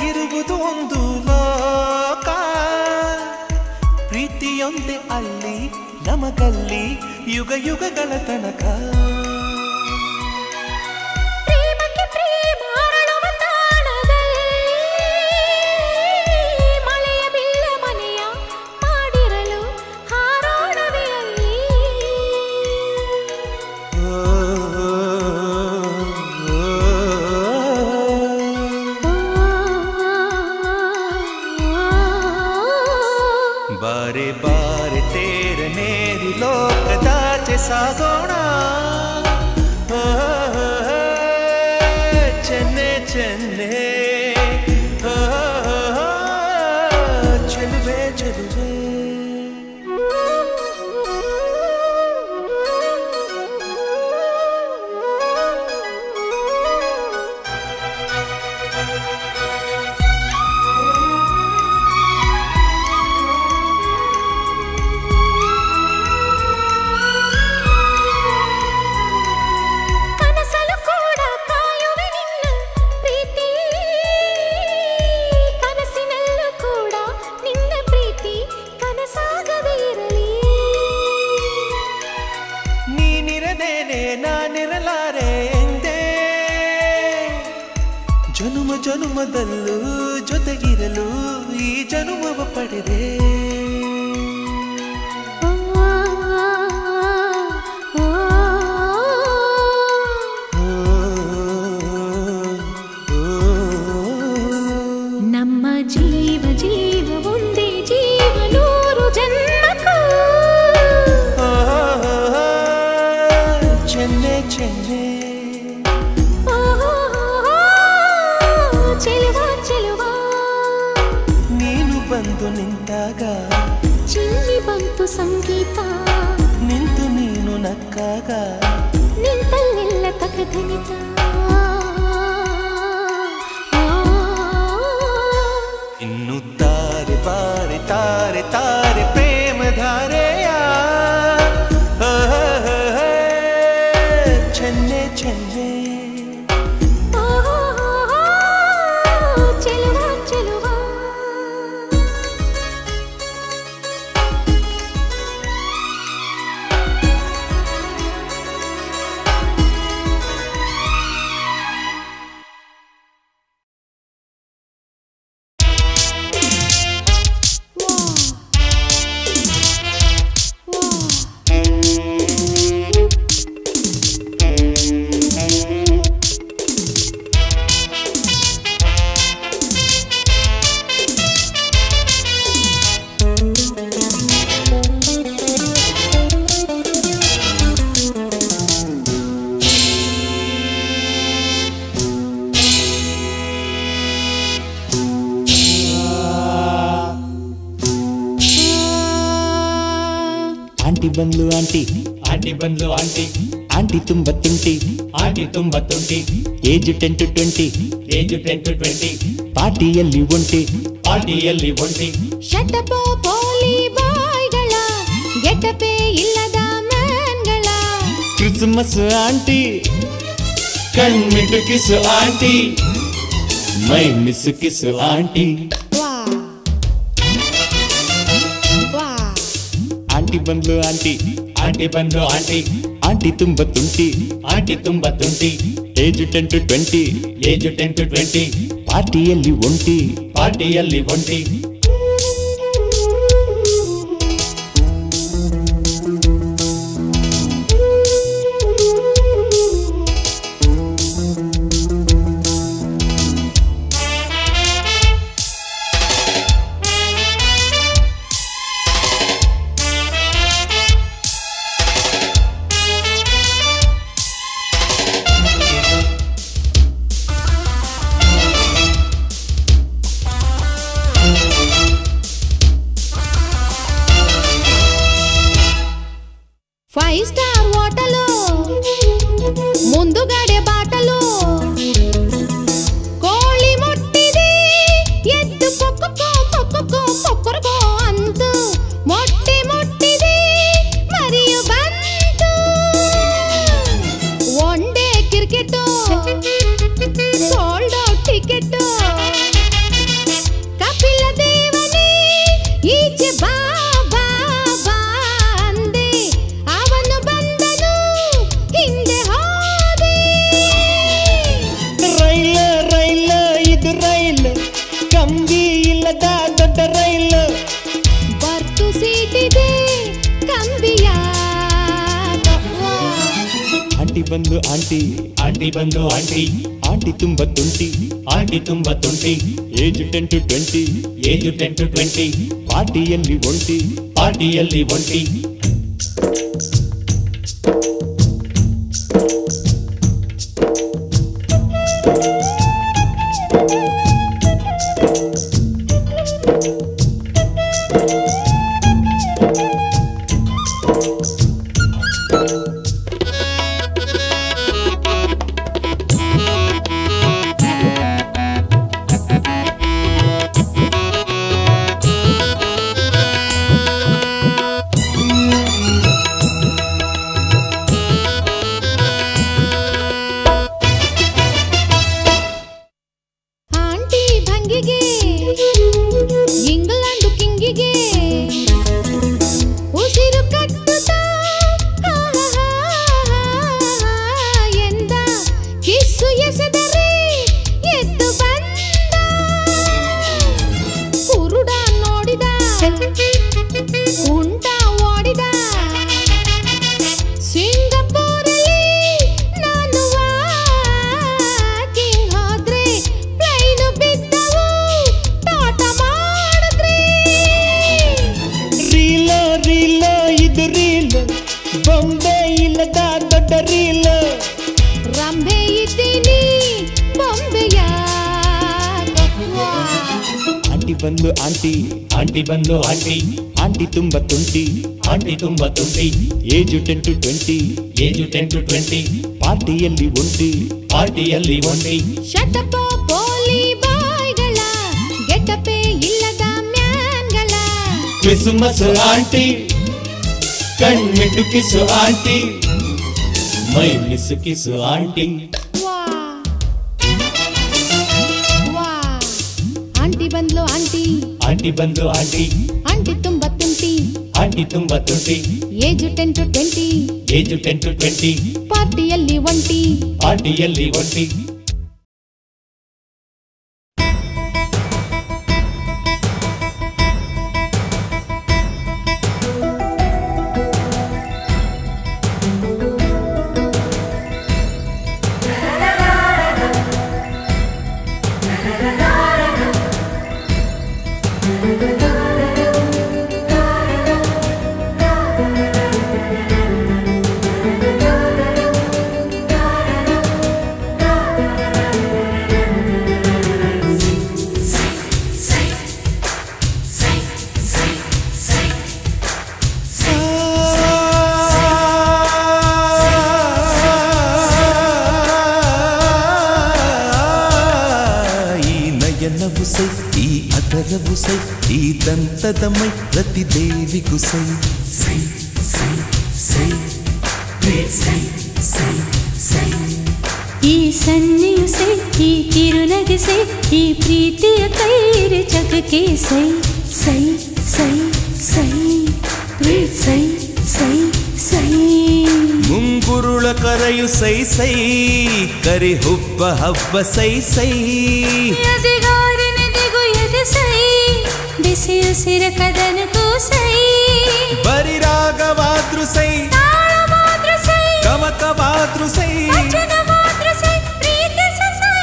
Speaker 4: ಇರುವುದು ಒಂದು ಲೋಕ ಪ್ರೀತಿಯೊಂದೇ ಅಲ್ಲಿ ನಮಗಲ್ಲಿ ಯುಗ ಯುಗಗಳ ತನಕ
Speaker 6: ಪ್ರೇಮಕ್ಕೆ ಪ್ರೇಮ ಅರಳುವ ತಾಣದಲ್ಲಿ ಮಳೆಯ ಬಿಲ್ಲ ಮನೆಯ ಮಾಡಿರಲು ಹಾರೋಣವೇ ಅಲ್ಲಿ
Speaker 4: ಬಾರೆ ಬಾರೆ ತೇರ ಮೇರಿ ಲೋಕದಾಚೆ ಸಾಗೋಣ ಚೆನ್ನೆ ಚೆನ್ನೆ ಚೆಲುವೆ ಚೆಲುವೆ
Speaker 6: ಕನಸಲು ಕೂಡ ಕಾಯುವೆ ನಿನ್ನ ಪ್ರೀತಿ ಕನಸಿನಲ್ಲೂ ಕೂಡ ನಿನ್ನ ಪ್ರೀತಿ ಕನಸಾಗದೇ ಇರಲಿ
Speaker 4: ನೀನಿರದೇನೆ ನಾನಿರಲಾರೆ ಎಂದೇ ಜನುಮ ಜನುಮದಲ್ಲೂ ಜೊತೆಗಿರಲು ಈ ಜನುಮವ ಪಡೆದೆ
Speaker 6: ನಮ್ಮ ಜೀವ ಜೀವ ಒಂದೇ ಜೀವ ನೂರು ಜನ್ಮಕ್ಕೂ
Speaker 4: ಚೆನ್ನೆ ಚೆನ್ನೆ
Speaker 6: ಚೆಲುವ ಚೆಲುವ
Speaker 4: ನೀನು ಬಂದು ನಿಂತಾಗ
Speaker 6: ಚಿನ್ನಿ ಬಂತು ಸಂಗೀತ
Speaker 4: ನಿಂತು ನೀನು ನಕ್ಕಾಗ
Speaker 6: ನಿಂತಲ್ಲೆಲ್ಲ ತಕಧನಿತ
Speaker 4: ಇನ್ನು ತಾರೆ ಬಾರೆ ತಾರೆ ತಾರೆ ಪ್ರೇಮಧಾರೆಯ ಚೆನ್ನೆ ಚೆನ್ನೆ
Speaker 6: ಚೆಲುವ ಚೆಲುವ
Speaker 5: ಆಂಟಿ ಬಂದ್ಲು ಆಂಟಿ
Speaker 7: ಆಂಟಿ ಬಂದ್ಲು ಆಂಟಿ
Speaker 3: ಆಂಟಿ ತುಂಬ ತುಂಟಿ
Speaker 8: ಆಂಟಿ ತುಂಬಾ ತುಂಟಿ,
Speaker 3: ಏಜ್ 10 to 20
Speaker 8: ಏಜ್ 10 to 20,
Speaker 3: ಪಾರ್ಟಿಯಲ್ಲಿ ಒಂಟಿ
Speaker 8: ಪಾರ್ಟಿಯಲ್ಲಿ ಒಂಟಿ.
Speaker 6: ಶಟಪ ಪೋಲಿ ಬಾಯ್ಗಳ ಗೆಟಪೆ ಇಲ್ಲದ ಮ್ಯಾನ್ಗಳ
Speaker 3: ಕ್ರಿಸ್ಮಸ್ ಆಂಟಿ
Speaker 8: ಕಣ್ಮಿಟ್ಟು ಕಿಸು ಆಂಟಿ,
Speaker 3: ಮೈ ಮಿಸ್ ಕಿಸ್ ಆಂಟಿ.
Speaker 6: ವಾ ವಾ
Speaker 3: ಆಂಟಿ ಬಂದ್ಲು ಆಂಟಿ
Speaker 8: ಆಂಟಿ ಬಂದು ಆಂಟಿ,
Speaker 3: ಆಂಟಿ ತುಂಬ ತುಂಟಿ
Speaker 8: ಆಂಟಿ ತುಂಬಾ ತುಂಟಿ,
Speaker 3: ಏಜ್ 10 to 20
Speaker 8: ಏಜ್ 10 to 20,
Speaker 3: ಪಾರ್ಟಿಯಲ್ಲಿ ಒಂಟಿ
Speaker 8: ಪಾರ್ಟಿಯಲ್ಲಿ ಒಂಟಿ.
Speaker 6: ಫೈವ್ ಸ್ಟಾರ್ ಹೋಟಲು ಮುಂದುಗಡೆ ಬಾಟಲು ಕೋಳಿ ಮುಟ್ಟಿದೆ ಎದ್ದು ಕೊಕ್ಕೋ ಕೊಕ್ಕೋ ಕೊಕ್ಕರ್ಗೋ ಅಂತು ಮೊಟ್ಟೆ ಮುಟ್ಟಿದೆ ಮರಿಯು ಬಂತು one day cricket sold out ticket Kapila ದೇವನೇ ಈಚೆ ಬಾ ಬಾ ಬಾ ಅಂದೆ ಅವನು ಬಂದನು ಹಿಂದೆ ಹೋದೆ
Speaker 3: ರೈಲ ರೈಲ ಇದು ರೈಲ್ ಕಂಬಿ ಇಲ್ಲದ ದೊಡ್ಡ ರೈಲ್
Speaker 6: ಬರ್ತು ಸೀಟಿದೆ ಕಂಬಿಯ
Speaker 3: ಆಂಟಿ ಬಂದು ಆಂಟಿ
Speaker 8: ಆಂಟಿ ಬಂದು ಆಂಟಿ,
Speaker 3: ಆಂಟಿ ತುಂಬ ತುಂಟಿ
Speaker 8: ಆಂಟಿ ತುಂಬಾ ತುಂಟಿ,
Speaker 3: ಏಜ್ 10 to 20
Speaker 8: ಏಜ್ 10 to 20,
Speaker 3: ಪಾರ್ಟಿಯಲ್ಲಿ ಒಂಟಿ
Speaker 8: ಪಾರ್ಟಿಯಲ್ಲಿ ಒಂಟಿ.
Speaker 6: ಆಂಟಿ ಭಂಗಿಗೆ ಇಂಗ್ಲೆಂಡ್ ಕಿಂಗಿಗೆ ಉಸಿರು ಕಟ್ಟುತ್ತಾ ಎಂದ ಕಿಸ್ಸು ಎಸೆದರೆ ಎದ್ದು ಬಂದ ಕುರುಡ ನೋಡಿದ ಉಂಟ ಓಡಿದ ಸಿಂಗಪೂರಲ್ಲಿ ನಾನು ವಾಕಿಂಗ್ ಹೋದ್ರೆ ಪ್ಲೈನು ಬಿದ್ದವು ತೋಟ ಮಾಡಿದ್ರೆ
Speaker 3: ರೀಲ ರೀಲ ಇದು ರೀಲ್ ಬೊಂಬೆ ಇಲ್ಲದ ದೊಡ್ಡ ರೀಲ್
Speaker 6: ರಂಭೆ ಇದ್ದೀನಿ ಬೊಂಬೆಯ
Speaker 3: ಆಂಟಿ ಬಂದು ಆಂಟಿ
Speaker 8: ಆಂಟಿ ಬಂದು ಆಂಟಿ,
Speaker 3: ಆಂಟಿ ತುಂಬ ತುಂಟಿ
Speaker 8: ಆಂಟಿ ತುಂಬಾ ತುಂಟಿ,
Speaker 3: ಏಜ್ 10 to 20
Speaker 8: ಏಜ್ 10 to 20,
Speaker 3: ಪಾರ್ಟಿಯಲ್ಲಿ ಒಂಟಿ
Speaker 8: ಪಾರ್ಟಿಯಲ್ಲಿ ಒಂಟಿ.
Speaker 6: ಶಟಪ ಪೋಲಿ ಬಾಯ್ಗಳ ಗೆಟಪೆ ಇಲ್ಲದ ಮ್ಯಾನ್ಗಳ
Speaker 8: ಕ್ರಿಸ್ಮಸ್ ಆಂಟಿ ಕಣ್ಮಿಟ್ಟು ಕಿಸು ಆಂಟಿ, ಮೈ ಮಿಸ್ ಕಿಸು ಆಂಟಿ.
Speaker 6: ವಾ ವಾ ಆಂಟಿ ಬಂದ್ಲು ಆಂಟಿ
Speaker 8: ಆಂಟಿ ಬಂದು ಆಂಟಿ,
Speaker 6: ಆಂಟಿ ತುಂಬ ತುಂಟಿ
Speaker 8: ಆಂಟಿ ತುಂಬಾ ತುಂಟಿ,
Speaker 6: ಏಜ್ 10 to 20
Speaker 8: ಏಜ್ 10 to 20,
Speaker 6: ಪಾರ್ಟಿಯಲ್ಲಿ ಒಂಟಿ
Speaker 8: ಪಾರ್ಟಿಯಲ್ಲಿ ಒಂಟಿ.
Speaker 4: ಸೈ ಈ ಅದರವು ಸೈ ಈ ದಂತದ ಮೈ ಪ್ರತಿ ದೇವಿಗೂ ಸೈ ಸೈ ಸೈ ಸೈ ಸೈ ಸೈ ಸೈ
Speaker 9: ಈ ಸನ್ನೆಯು ಸೈ ಈ ತಿರುನಗೆ ಸೈ ಈ ಪ್ರೀತಿಯ ಕೈರೆ ಜಗಕ್ಕೆ ಸೈ ಸೈ ಸೈ ಸೈ ಪ್ರೀತ್ ಸೈ ಸೈ ಸೈ
Speaker 4: ಮುಂಗುರುಳ ಕರೆಯು ಸೈ ಸೈ ಕರಿ ಹುಬ್ಬ ಹಬ್ಬ ಸೈ ಸೈ
Speaker 9: ಎದೆಗಾರನೆದೆಗೂ ಎದೆ ಸೈ ಬಿಸಿ ಉಸಿರ ಕದನಕ್ಕೂ ಸೈ
Speaker 4: ಬರಿ ರಾಗವಾದ್ರು ಸೈ
Speaker 9: ತಾಳವಾದ್ರು ಸೈ
Speaker 4: ಕಮಕವಾದ್ರು ಸೈ
Speaker 9: ವಚನವಾದ್ರು ಸೈ ಪ್ರೀತಿಸ ಸೈ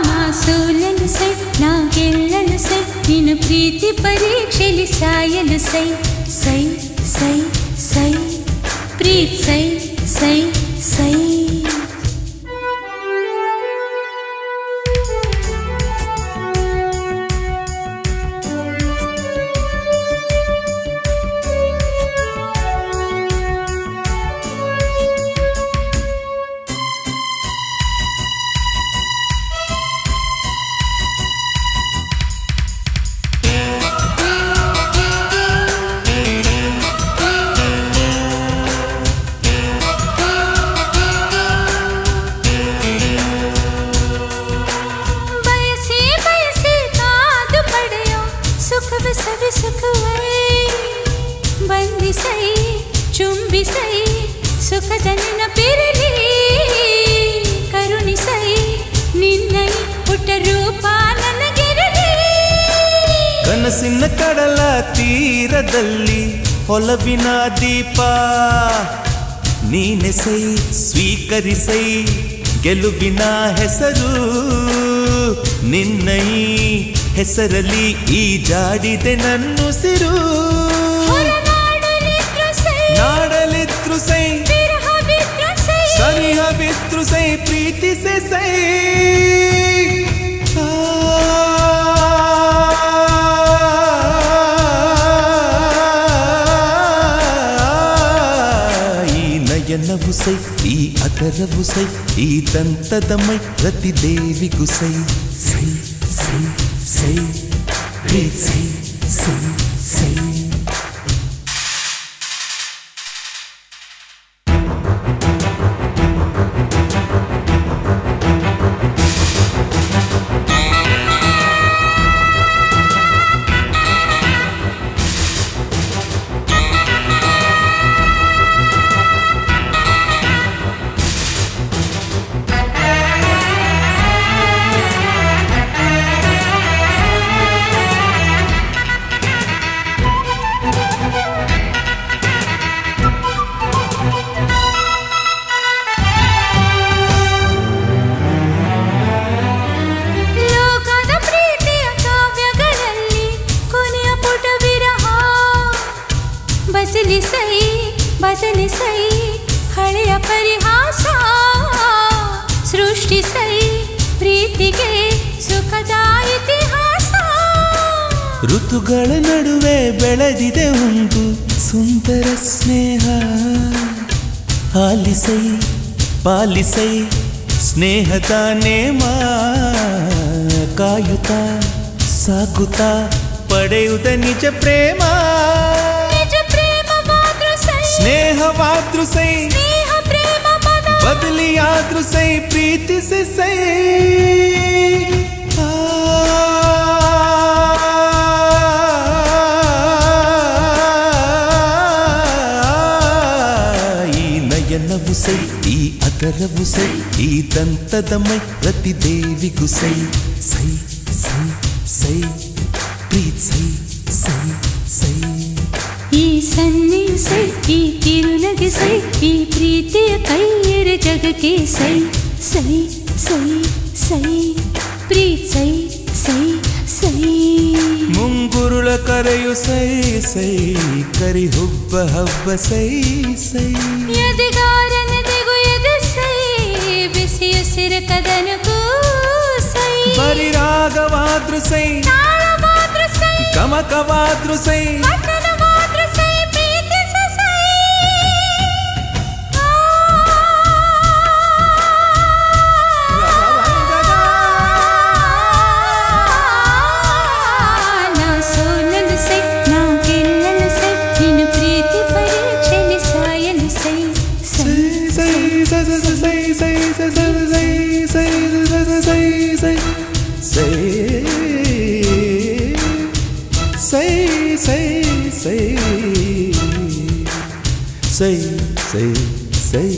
Speaker 9: ನಾ ಸೋಲಲು ಸೈ ನಾ ಗೆಲ್ಲಲು ಸೈ ನಿನ್ನ ಪ್ರೀತಿ ಪರೀಕ್ಷೆಲಿ ಸಾಯಲು ಸೈ ಸೈ ಸೈ ಸೈ ಪ್ರೀತ್ ಸೈ ಸೈ ಸೈ ಬಂದಿಸೈ ಚುಂಬಿಸೈ ಸುಖದ ನೆನಪಿರಲಿ ಕರುಣಿಸೈ ನಿನ್ನೈ ಪುಟ್ಟ ರೂಪ ನನಗಿರಲಿ
Speaker 4: ಕನಸಿನ ಕಡಲ ತೀರದಲ್ಲಿ ಹೊಲವಿನ ದೀಪ ನೀನೆ ಸೈ ಸ್ವೀಕರಿಸೈ ಗೆಲುವಿನ ಹೆಸರು ನಿನ್ನೈ ಹೆಸರಲ್ಲಿ ಈ ಜಾಡಿದೆ ನನ್ನುಸಿರು ನಾಡಲಿದ್ರು ಸೈ ಸನಿಹ ಬಿದ್ರು ಸೈ ಪ್ರೀತಿಸೆ ಸೈ ಈ ನಯನವು ಸೈ ಈ ಅದರವು ಸೈ ಈ ದಂತದ ಮೈ ಪ್ರತಿ ದೇವಿಗೂ ಸೈ ಸೈ ಸೈ ಸೈ ಪ್ರೀತ್ ಸೈ ಸೈ ಸೈ
Speaker 9: ಬದಲಿಸೈ ಹಳೆಯ ಪರಿಹಾಸ ಸೃಷ್ಟಿಸೈ ಪ್ರೀತಿಗೆ ಸುಖದ ಇತಿಹಾಸ
Speaker 4: ಋತುಗಳ ನಡುವೆ ಬೆಳೆದಿದೆ ಒಂದು ಸುಂದರ ಸ್ನೇಹ ಆಲಿಸೈ ಪಾಲಿಸೈ ಸ್ನೇಹದ ನೇಮ ಕಾಯುತ್ತಾ ಸಾಕುತ್ತಾ ಪಡೆಯುವುದ ನಿಜ ಪ್ರೇಮ ಸ್ನೇಹವಾದ್ರು ಸೈ ಬದಲಿಯಾದ್ರು ಸೈ ಪ್ರೀತಿಸಿ ಸೈ ಈ ನಯನವು ಸೈ ಈ ಅದರವು ಸೈ ಈ ದಂತದ ಮೈ ಪ್ರತಿ ದೇವಿಗೂ ಸೈ ಸೈ ಸೈ ಸೈ ಪ್ರೀತ್ ಸೈ ಸೈ ಸೈ
Speaker 9: ಈ ಸನ್ನೆಯು ಸೈ ಈ ತಿರುನಗೆ ಸೈ ಈ ಪ್ರೀತಿಯ ಕೈಯರ ಜಗಕ್ಕೆ ಸೈ ಸೈ ಸೈ ಸೈ ಪ್ರೀತ್ ಸೈ ಸೈ ಸೈ
Speaker 4: ಮುಂಗುರುಳ ಕರೆಯು ಸೈ ಸೈ ಕರಿ ಹುಬ್ಬ ಹಬ್ಬ ಸೈ ಸೈ
Speaker 9: ಎದೆಗಾರನೆದೆಗೂ ಎದೆ ಸೈ ಬಿಸಿ ಉಸಿರ ಕದನಕ್ಕೂ ಸೈ
Speaker 4: ಬರಿ ರಾಗವಾದ್ರು ಸೈ
Speaker 9: ತಾಳವಾದ್ರು ಸೈ
Speaker 4: ಕಮಕವಾದ್ರು ಸೈ
Speaker 9: ವಚನವಾದ್ರು ಸೈ ಪ್ರೀತಿಸ
Speaker 4: ಸೈ ಸೈ ಸೈ ಸೈ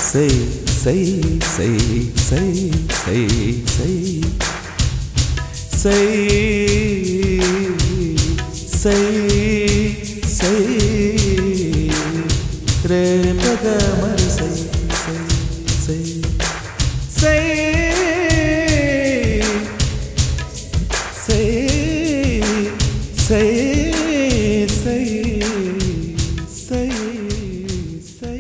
Speaker 4: ಸೈ ಸೈ ಸೈ ಸೈ ಸೈ ಸೈ ಸೈ ಸೈ ಸೈ ರೇ ಪಗ ಮರಿ ಸೈ ಸೈ ಸೈ ಸೈ ಸೈ ಸೈ ಸೈ ಸೈ ಸೈ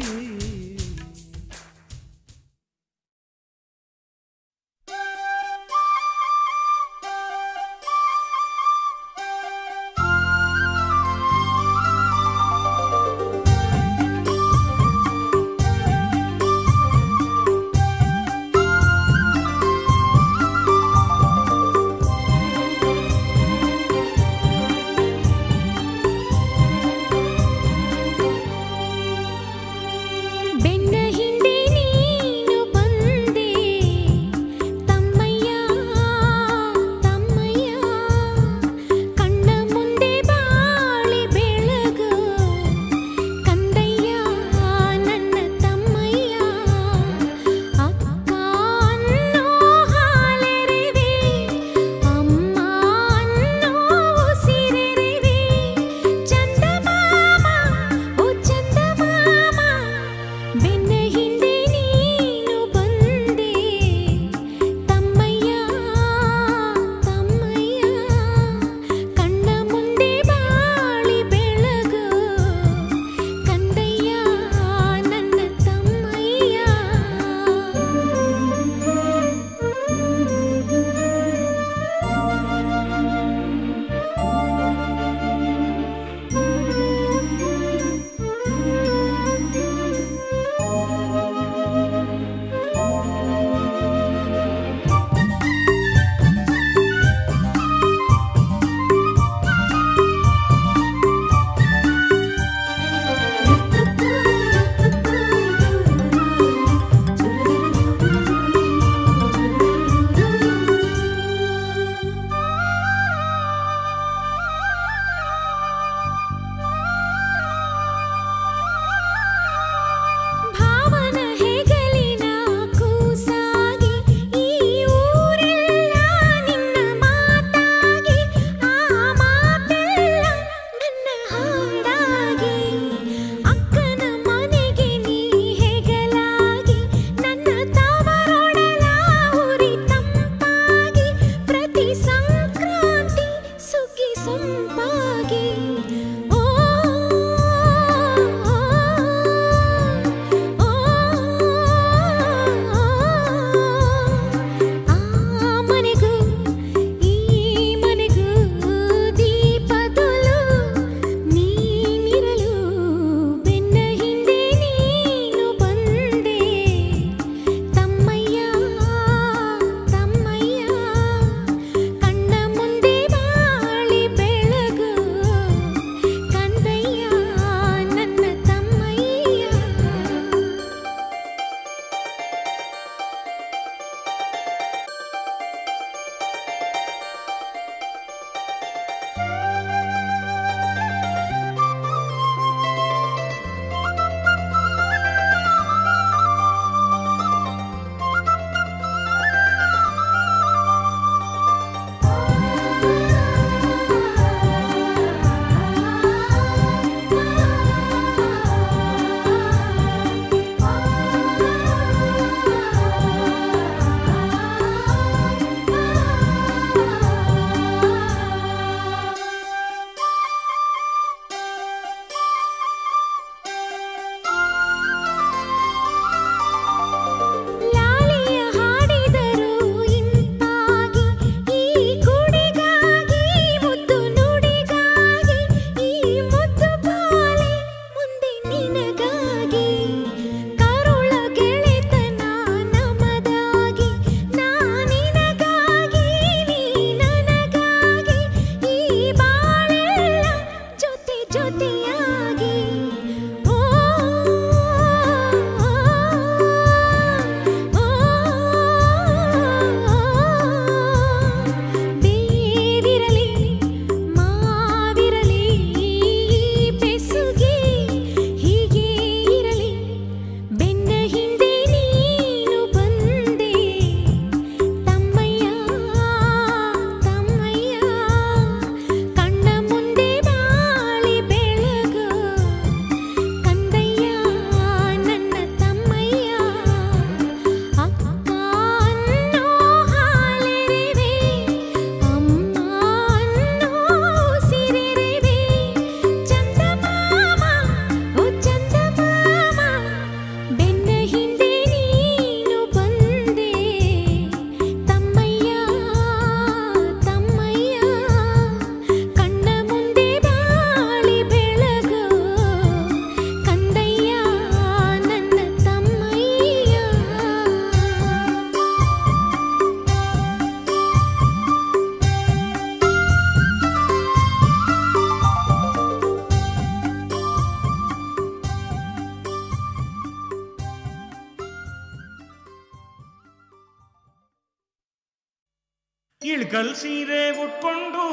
Speaker 10: ಇಳ್ಕಲ್ ಸೀರೆ ಉಟ್ಕೊಂಡು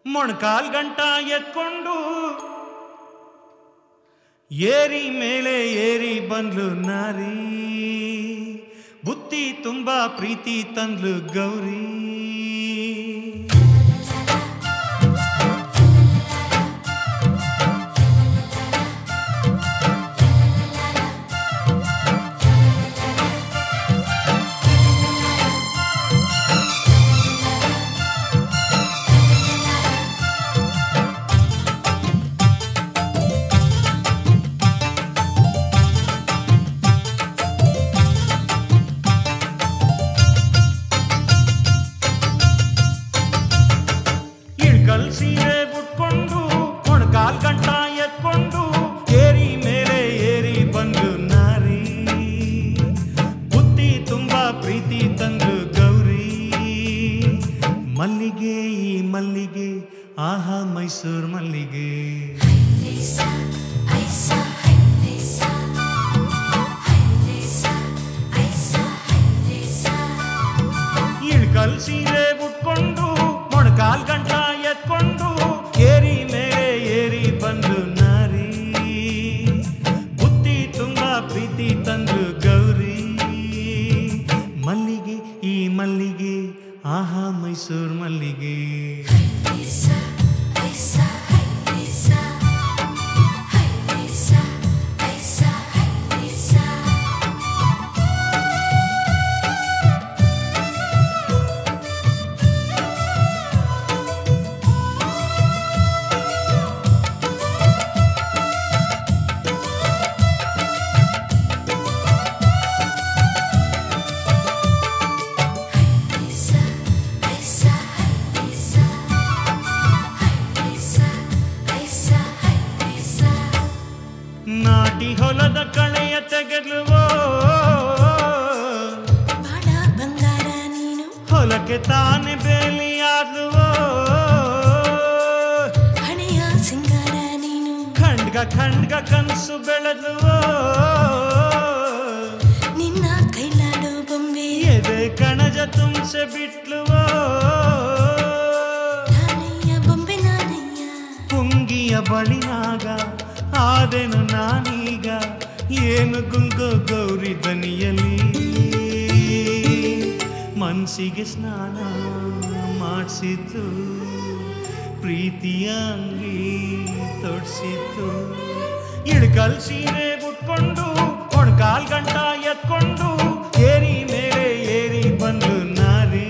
Speaker 10: ಮೊಣಕಾಲ್ ಗಂಟ ಎತ್ಕೊಂಡು ಏರಿ ಮೇಲೆ ಏರಿ ಬಂದ್ಲು ನಾರಿ ಬುತ್ತಿ ತುಂಬಾ ಪ್ರೀತಿ ತಂದ್ಲು ಗೌರಿ ಸೀರೆ ಉಟ್ಕೊಂಡು ಮೊಣಕಾಲ್ ಗಂಟ ಎತ್ಕೊಂಡು ಏರಿ ಮೇಲೆ ಏರಿ ಬಂದು ನಾರಿ ಬುತ್ತಿ ತುಂಬಾ ಪ್ರೀತಿ ತಂದು ಗೌರಿ ಮಲ್ಲಿಗೆ ಈ ಮಲ್ಲಿಗೆ ಆಹಾ ಮೈಸೂರು ಮಲ್ಲಿಗೆ ಇಳ್ಕಲ್ ಸೀರೆ ಉಟ್ಕೊಂಡು ಮೊಣಕಾಲ್ ಗಂಟ ಎತ್ಕೊಂಡು ಏರಿ ಮೇಲೆ ಏರಿ ಬಂದು ನಾರಿ ಬುತ್ತಿ ತುಂಬಾ ಪ್ರೀತಿ ತಂದು ಗೌರಿ ಮಲ್ಲಿಗೆ ಈ ಮಲ್ಲಿಗೆ ಆಹಾ ಮೈಸೂರು ಮಲ್ಲಿಗೆ ನಾಟಿ ಹೊಲದ ಕಳೆಯ ತೆಗೆದುವೋ ಬಂಗಾರ ನೀನು ಹೊಲಕ್ಕೆ ತಾನೆ ಬೇಲಿಯಾದುವೋ ಹಣೆಯ ಸಿಂಗಾರ ನೀನು ಖಂಡ್ಗ ಖಂಡ್ಗ ಕನಸು ಬೆಳೆದುವೋ ನಿನ್ನ ಕೈಲಾಡೋ ಬೊಂಬೆ ಎದೆ ಕಣಜ ತುಂಬಿಸಿ ಬಿಟ್ಲುವೋ ನಾನಯ್ಯ ಬೊಂಬೆ ನಾನಯ್ಯ ಪುಂಗಿಯ ಬಳಿನಾಗ ಆದೆನು ನಾನೀಗ ಏನು ಗುಂಗೋ ಗೌರಿ ದನಿಯಲ್ಲಿ ಮನಸ್ಸಿಗೆ ಸ್ನಾನ ಮಾಡಿಸಿದ್ದು ಪ್ರೀತಿಯ ಅಂಗಿ ತೊಡ್ಸಿದ್ದು ಇಳ್ಕಲ್ ಸೀರೆ ಉಟ್ಕೊಂಡು ಮೊಣಕಾಲ್ ಗಂಟ ಎತ್ಕೊಂಡು ಏರಿ ಮೇಲೆ ಏರಿ ಬಂದು ನಾರಿ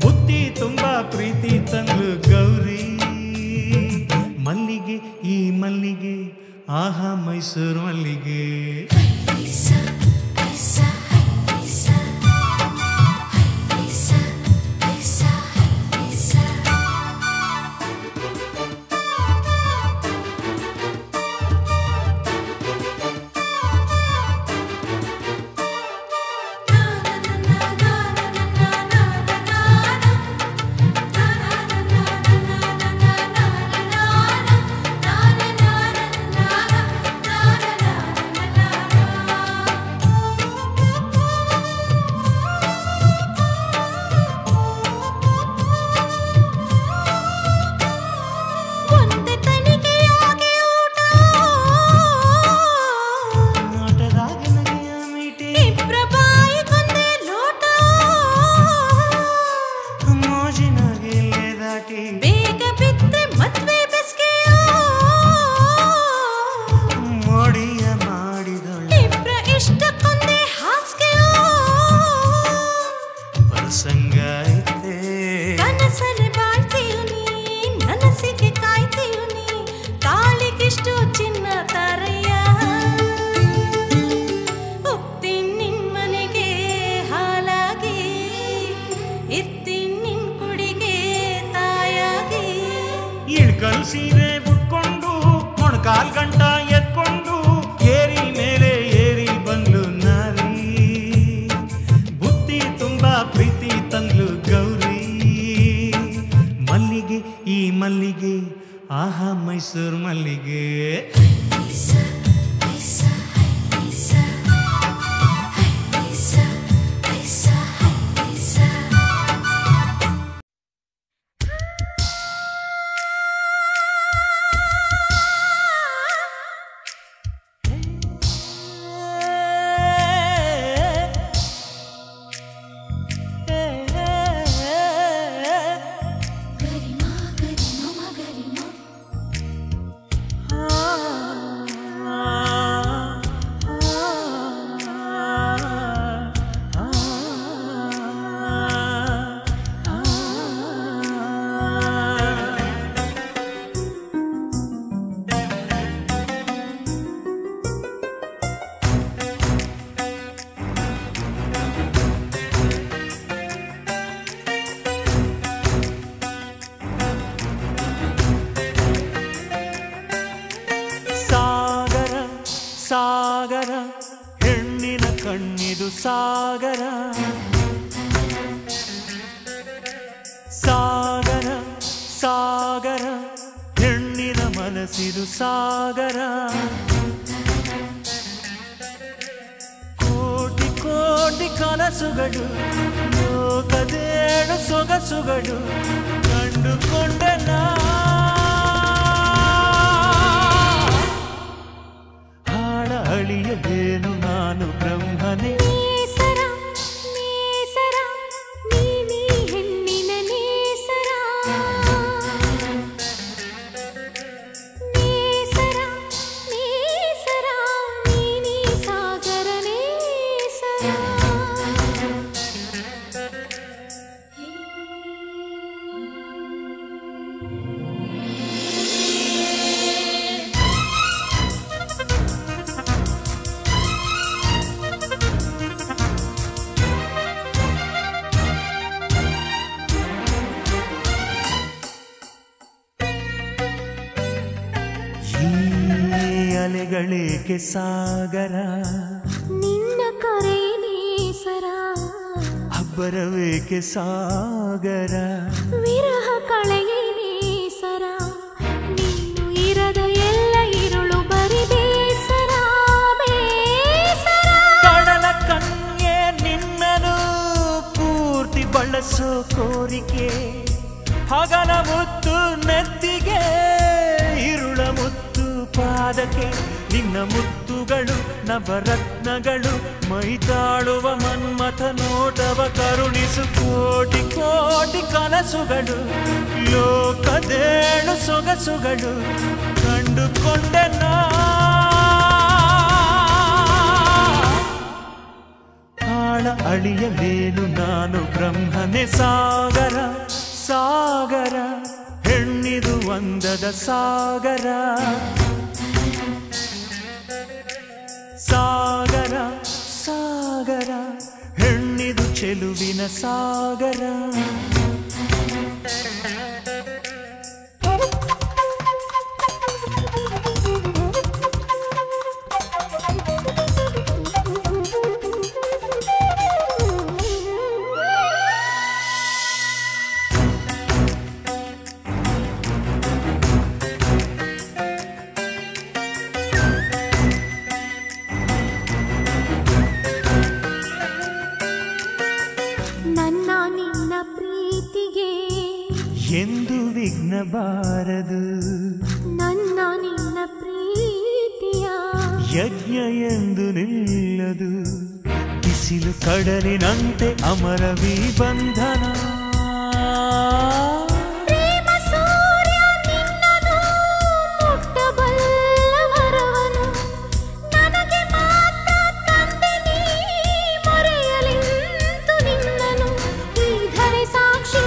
Speaker 10: ಬುತ್ತಿ ತುಂಬಾ ಪ್ರೀತಿ ತಂದು ಗೌರಿ ಮಲ್ಲಿಗೆ ಈ ಮಲ್ಲಿಗೆ ಆಹಾ ಮೈಸೂರು ಮಲ್ಲಿಗೆ ಇಳ್ಕಲ್ ಸೀರೆ ಉಟ್ಕೊಂಡು ಮೊಣಕಾಲ್ ಗಂಟ ಎತ್ಕೊಂಡು ಏರಿ ಮೇಲೆ ಏರಿ ಬಂದ್ಲು ನಾರಿ ಬುತ್ತಿ ತುಂಬಾ ಪ್ರೀತಿ ತಂದ್ಲು ಗೌರಿ ಮಲ್ಲಿಗೆ ಈ ಮಲ್ಲಿಗೆ ಆಹಾ ಮೈಸೂರು ಮಲ್ಲಿಗೆ ಸಾಗರ ಸಾಗರ ಹೆಣ್ಣಿನ ಮನಸ್ಸಿದು ಸಾಗರ ಕೋಟಿ ಕೋಟಿ ಕನಸುಗಳು ಲೋಕದೇಳು ಸೊಗಸುಗಳು ಕಂಡುಕೊಂಡೆ ನಾ ಹಾಡ ಅಳಿಯದೇನು ನಾನು ಬ್ರಹ್ಮನೇ ಅಲೆಗಳೇಕೆ ಸಾಗರ
Speaker 9: ನಿನ್ನ ಕರೆಯೇಸರ
Speaker 10: ಅಬ್ಬರವೇಕೆ ಸಾಗರ
Speaker 9: ವಿರಹ ಕಳೆಯೇಸರ ನೀನು ಇರದ ಎಲ್ಲ ಇರುಳು ಬರಿ ಬೇಸರ ಬೇಸರ
Speaker 10: ಕಡಲ ಕನ್ಯೆ ನಿನ್ನನು ಪೂರ್ತಿ ಬಳಸೋ ಕೋರಿಕೆ ಹಗಲ ಮುತ್ತು ನೆತ್ತಿಗೆ ಇರುಳ ಮುತ್ತು ಪಾದಕ್ಕೆ ನಿನ್ನ ಮುತ್ತುಗಳು ನವರತ್ನಗಳು ಮೈತಾಳುವ ಮನ್ಮಥ ನೋಟವ ಕರುಣಿಸು ಕೋಟಿ ಕೋಟಿ ಕನಸುಗಳು ಲೋಕದೇಳು ಸೊಗಸುಗಳು ಕಂಡುಕೊಂಡೆ ನಾ ಆಳ ಅಳಿಯಲೇನು ನಾನು ಬ್ರಹ್ಮನೇ ಸಾಗರ ಸಾಗರ ಹೆಣ್ಣಿದು ಒಂದದ ಸಾಗರ ಸಾಗರ ಸಾಗರ ಹೆಣ್ಣಿದು ಚೆಲುವಿನ ಸಾಗರ ಎಂದು ವಿಘ್ನ ಬಾರದು
Speaker 9: ನನ್ನ ನಿನ್ನ ಪ್ರೀತಿಯ
Speaker 10: ಯಜ್ಞ ಎಂದು ನಿಲ್ಲದು ಬಿಸಿಲು ಕಡಲಿನಂತೆ ಅಮರವಿ ಬಂಧನ
Speaker 9: ಪ್ರೇಮ ಸೂರ್ಯ ನಿನ್ನನು ಮುಟ್ಟಬಲ್ಲವರವನು ನನಗೆ ಮಾತ್ರ ತಂದೆ ನೀ ಮರೆಯಲೆಂದು ನಿನ್ನನು ಈ ಧರೆ ಸಾಕ್ಷಿ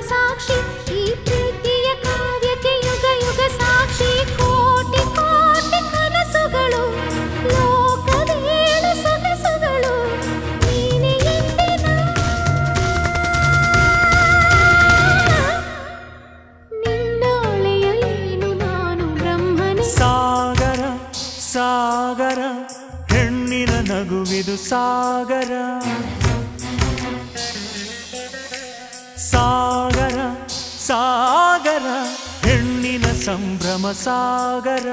Speaker 9: ಸಾಕ್ಷಿ ಈ ಪ್ರೀತಿಯ ಕಾವ್ಯಕ್ಕೆ ಯುಗ ಯುಗ ಸಾಕ್ಷಿ ಕೋಟಿ ಕೋಟಿ ಕನಸುಗಳು ಲೋಕದೇಳು ಸೊಗಸುಗಳು ನೀನೆ ಎಂದಿನ ನಿನ್ನೊಳೆಯಲೇನು ನಾನು ಬ್ರಹ್ಮನೇ
Speaker 10: ಸಾಗರ ಸಾಗರ ಹೆಣ್ಣಿನ ನಗುವಿದು ಸಾಗರ ಸಾಗರ ಸಾಗರ ಹೆಣ್ಣಿನ ಸಂಭ್ರಮ ಸಾಗರ